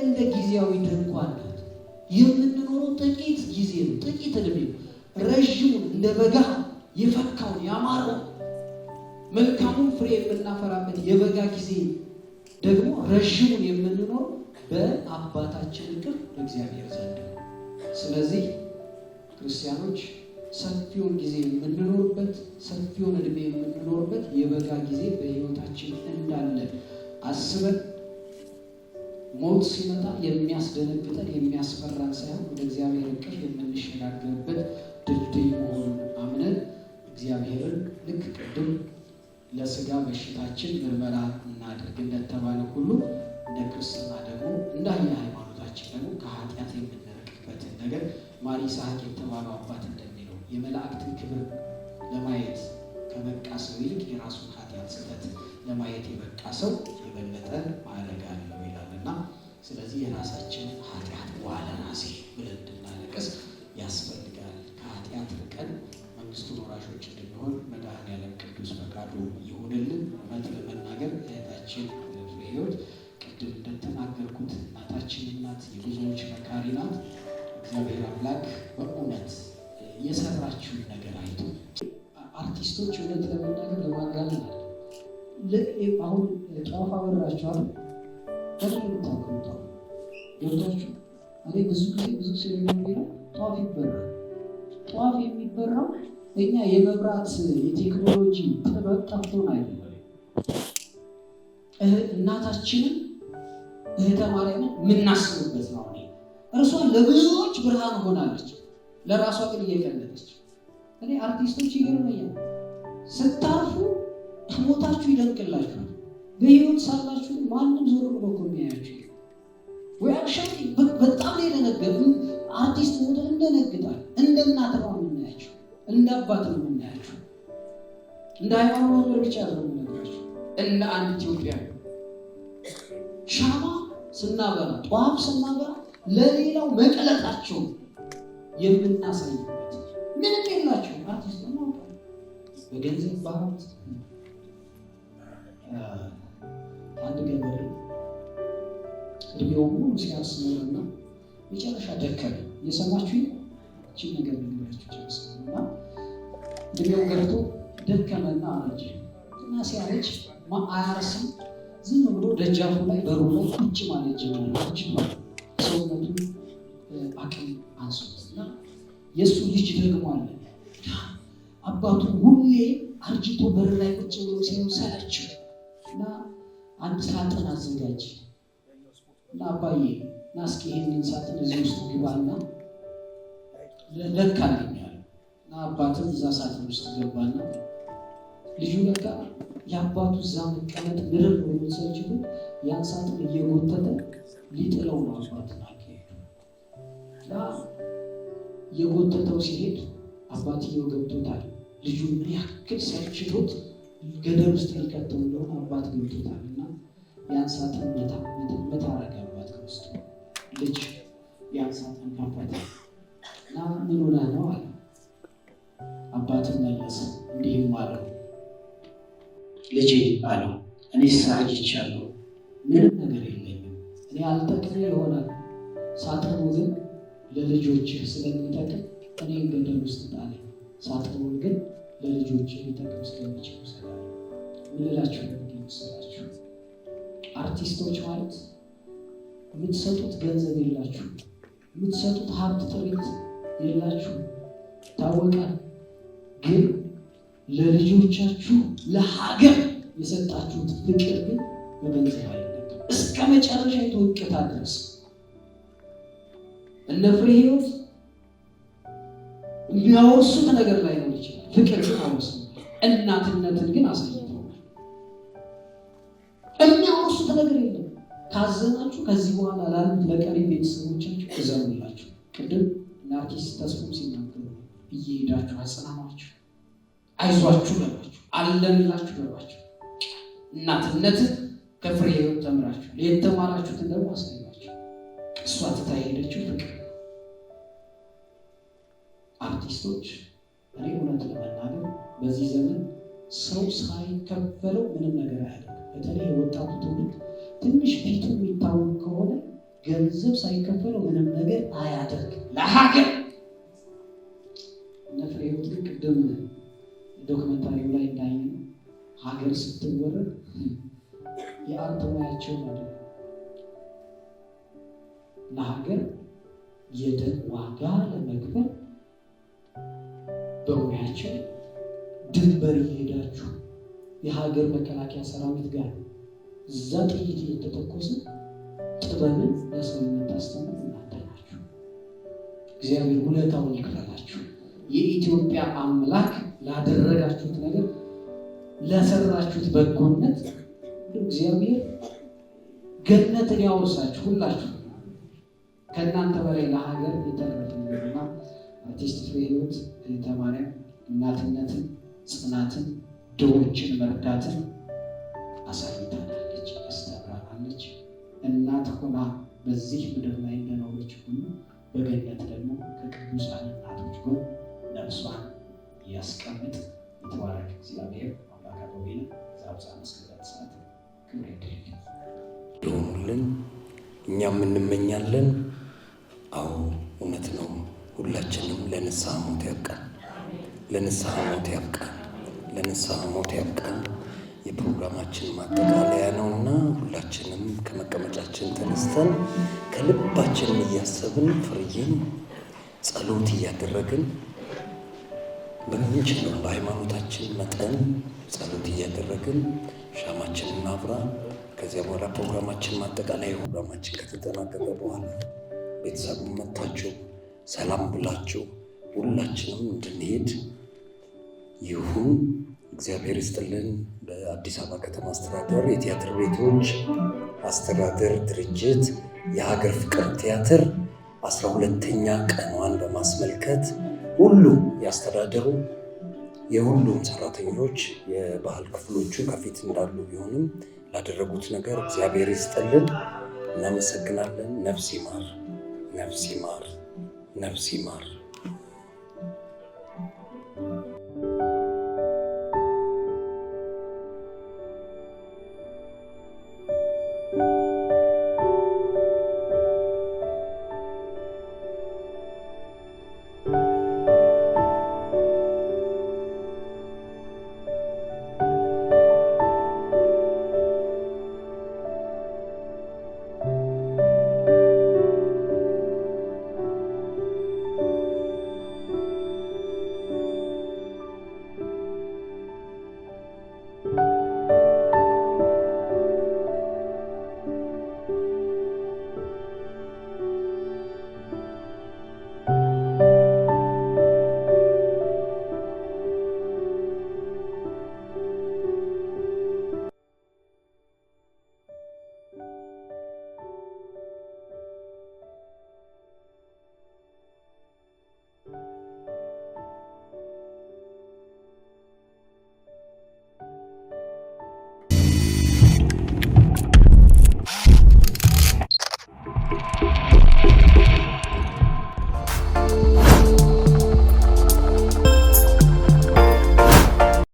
እንደ ጊዜያዊ ድንኳን ናት። የምንኖረው ጥቂት ጊዜ ነው፣ ጥቂት ዕድሜ ነው። ረዥሙን እንደ በጋ የፈካውን ያማረው መልካሙን ፍሬ የምናፈራበት የበጋ ጊዜ ደግሞ ረዥሙን የምንኖረው በአባታችን እቅፍ በእግዚአብሔር ዘንድ ነው። ስለዚህ ክርስቲያኖች ሰፊውን ጊዜ የምንኖርበት ሰፊውን ዕድሜ የምንኖርበት የበጋ ጊዜ በሕይወታችን እንዳለ አስበን ሞት ሲመጣ የሚያስደነግጠን የሚያስፈራን ሳይሆን ወደ እግዚአብሔር እቅፍ የምንሸጋገርበት በሽታችን ምርመራ እናድርግ እንደተባለ ሁሉ እንደ ክርስትና ደግሞ እንዳየ ሃይማኖታችን ደግሞ ከኃጢአት የምንርቅበትን ነገር ማር ይስሐቅ የተባለው አባት እንደሚለው የመላእክትን ክብር ለማየት ከበቃ ሰው ይልቅ የራሱን ኃጢአት ስህተት ለማየት የበቃ ሰው የበለጠ ማዕረግ አለው ይላልና፣ ስለዚህ የራሳችን ኃጢአት ዋለናሴ ብለን እንድናለቅስ ያስፈልጋል። ከኃጢአት ርቀን መንግስቱን ወራሾች እንድንሆን መድኃኔዓለም ቅዱስ ፈቃዱ ይሁንልን። እውነት ለመናገር እህታችን ፍሬሕይወት ቅድም እንደተናገርኩት እናታችን ናት፣ የብዙዎች መካሪ ናት። እግዚአብሔር አምላክ በእውነት የሰራችውን ነገር አይቶ አርቲስቶች እውነት ለመናገር ለማጋነን አለ አሁን ጧፍ አበራችኋል ታውቁታል ገብታችሁ እኔ ብዙ ጊዜ ብዙ ሴሬሞኒ ላይ ጧፍ ይበራል። ጧፍ የሚበራው እኛ የመብራት የቴክኖሎጂ ጥበብ ጠፍቶን አይደለም። እናታችንን እህተ ማርያምን የምናስብበት ነው። እርሷ ለብዙዎች ብርሃን ሆናለች፣ ለራሷ ግን እየቀለጠች። እኔ አርቲስቶች ይገርመኛል። ስታርፉ ሞታችሁ ይደንቅላችኋል። በህይወት ሳላችሁ ማንም ዞር ብሎ እኮ የሚያያችሁ ወይ አክሽን በጣም የደነገጡ አርቲስት ሞተ እንደነግጣል። እንደ እናት ነው የምናያቸው፣ እንደ አባት ነው የምናያቸው። እንደ ሃይማኖት መሪ ብቻ ነው የምናያቸው። እንደ አንድ ኢትዮጵያዊ ሻማ ስናበራ ጧፍ ስናበራ ለሌላው መቀለጣቸው የምናሳይበት ምንም የላቸው አርቲስት ነው። በገንዘብ ባህት አንድ ገበሬ እድሜው ሙሉ ሲያስመርና መጨረሻ ደከመ። የሰማችሁ እቺ ነገር ልንገራችሁ ጨርሰና እድሜው ገርቶ ደከመና አረጀ እና ሲያረጅ አያርስም። ዝም ብሎ ደጃፉ ላይ በሩ ላይ ቁጭ ማለት ጀመረ። ሰውነቱ አቅም አንሶትና የእሱ ልጅ ደግሞ አለ። አባቱ ሁሌ አርጅቶ በር ላይ ቁጭ ብሎ ሲሆን ሰለቸው እና አንድ ሳጥን አዘጋጅ እና አባዬ ና እስኪ ይህንን ሳጥን እዚህ ውስጥ ግባና ለካልኝ አለ እና አባትም እዛ ሳጥን ውስጥ ገባና ልጁ ለካ የአባቱ እዛ መቀመጥ ምርር ብሎ ሰልችቶ ያን ሳጥን እየጎተተ ሊጥለው ነው። አባትን አካሄዱ እና የጎተተው ሲሄድ አባትየው ገብቶታል። ልጁ ምን ያክል ሰልችቶት ገደል ውስጥ ሊከተው እንደሆነ አባት ገብቶታል እና ያን ሳጥን መታ አረገ። አባት ከውስጥ ልጅ ያን ሳጥን ከፈተ እና ምን ሆነህ ነው አለ። አባትን መለሰ እንዲህም አለው፣ ልጄ አለው እኔ ሳጅቻለሁ፣ ምንም ነገር የለኝም። እኔ አልጠቅም ይሆናል፣ ሳጥኑ ግን ለልጆችህ ስለሚጠቅም እኔ ገደል ውስጥ ጣለኝ። ሳጥኑን ግን ለልጆችህ ሊጠቅም ስለሚችል ሰላም ምንላችሁ ነው። አርቲስቶች ማለት የምትሰጡት ገንዘብ የላችሁ፣ የምትሰጡት ሀብት ጥሪት የላችሁ ታወቃል። ግን ለልጆቻችሁ ለሀገር የሰጣችሁት ፍቅር ግን በገንዘብ አይለካም። እስከ መጨረሻ የተወቀታ ድረስ እነ ፍሬሕይወት የሚያወርሱት ነገር ላይ ነው ይችላል። ፍቅር ግን አወርሱ፣ እናትነትን ግን አሳይተውናል። የሚያወርሱት ነገር የለም። ካዘናችሁ ከዚህ በኋላ ላሉት ለቀሪ ቤተሰቦቻችሁ እዘኑላችሁ። ቅድም ለአርቲስት ተስፎም ሲናገሩ እየሄዳችሁ አጽናኗችሁ፣ አይዟችሁ በሏችሁ፣ አለንላችሁ በሏችሁ። እናትነትን ከፍሬሕይወት ተምራችሁ የተማራችሁትን ደግሞ አሳያችሁ። እሷ ትታ ሄደችው ፍቅር። አርቲስቶች እኔ እውነት ለመናገር በዚህ ዘመን ሰው ሳይከፈለው ምንም ነገር አያደርግም። በተለይ የወጣቱ ትውልድ ትንሽ ፊቱ የሚታወቅ ከሆነ ገንዘብ ሳይከፈለው ምንም ነገር አያደርግም ለሀገር። እነ ፍሬሕይወት ግን ቅድም ዶክመንታሪው ላይ እንዳይነ ሀገር ስትወረድ የአርት ሙያቸው ማለት ለሀገር የደም ዋጋ ለመክፈል በሙያቸው ድንበር እየሄዳችሁ የሀገር መከላከያ ሰራዊት ጋር እዛ ጥይት እየተተኮሰ ጥበብን ለሰው የምታስተምሩ እናንተ ናችሁ። እግዚአብሔር ውለታውን ይክፈላችሁ። የኢትዮጵያ አምላክ ላደረጋችሁት ነገር ለሰራችሁት በጎነት እግዚአብሔር ገነትን ያወርሳችሁ ሁላችሁ። ከእናንተ በላይ ለሀገር የተረፈና አርቲስት ፍሬህይወት ተማሪያም እናትነትን፣ ጽናትን፣ ድሆችን መርዳትን አሳይታናለች፣ አስተምራናለች። እናት ሆና በዚህ ምድር ላይ እንደኖረች ሁሉ በገነት ደግሞ ከቅዱሳን እናቶች ጎን ነፍሷን ያስቀምጥ። የተባረከ እግዚአብሔር አምላከ በቤነ ዛብዛ መስገዳት ሰዓት ክብር ይደልል ይሆኑልን እኛም እንመኛለን። አዎ እውነት ነው። ሁላችንም ለንስሐ ሞት ያብቃን፣ ለንስሐ ሞት ያብቃን፣ ለንስሐ ሞት ያብቃን። የፕሮግራማችን ማጠቃለያ ነውና ሁላችንም ከመቀመጫችን ተነስተን ከልባችን እያሰብን ፍርዬን ጸሎት እያደረግን በምንችለው በሃይማኖታችን መጠን ጸሎት እያደረግን ሻማችንን እናብራ። ከዚያ በኋላ ፕሮግራማችን ማጠቃለያ ፕሮግራማችን ከተጠናቀቀ በኋላ ቤተሰቡን መጥታችሁ ሰላም ብላችሁ ሁላችንም እንድንሄድ ይሁን። እግዚአብሔር ይስጥልን። በአዲስ አበባ ከተማ አስተዳደር የቲያትር ቤቶች አስተዳደር ድርጅት የሀገር ፍቅር ቲያትር 12ኛ ቀኗን በማስመልከት ሁሉም ያስተዳደሩ የሁሉም ሰራተኞች የባህል ክፍሎቹ ከፊት እንዳሉ ቢሆንም ላደረጉት ነገር እግዚአብሔር ይስጥልን፣ እናመሰግናለን። ነፍስ ይማር፣ ነፍስ ይማር፣ ነፍስ ይማር።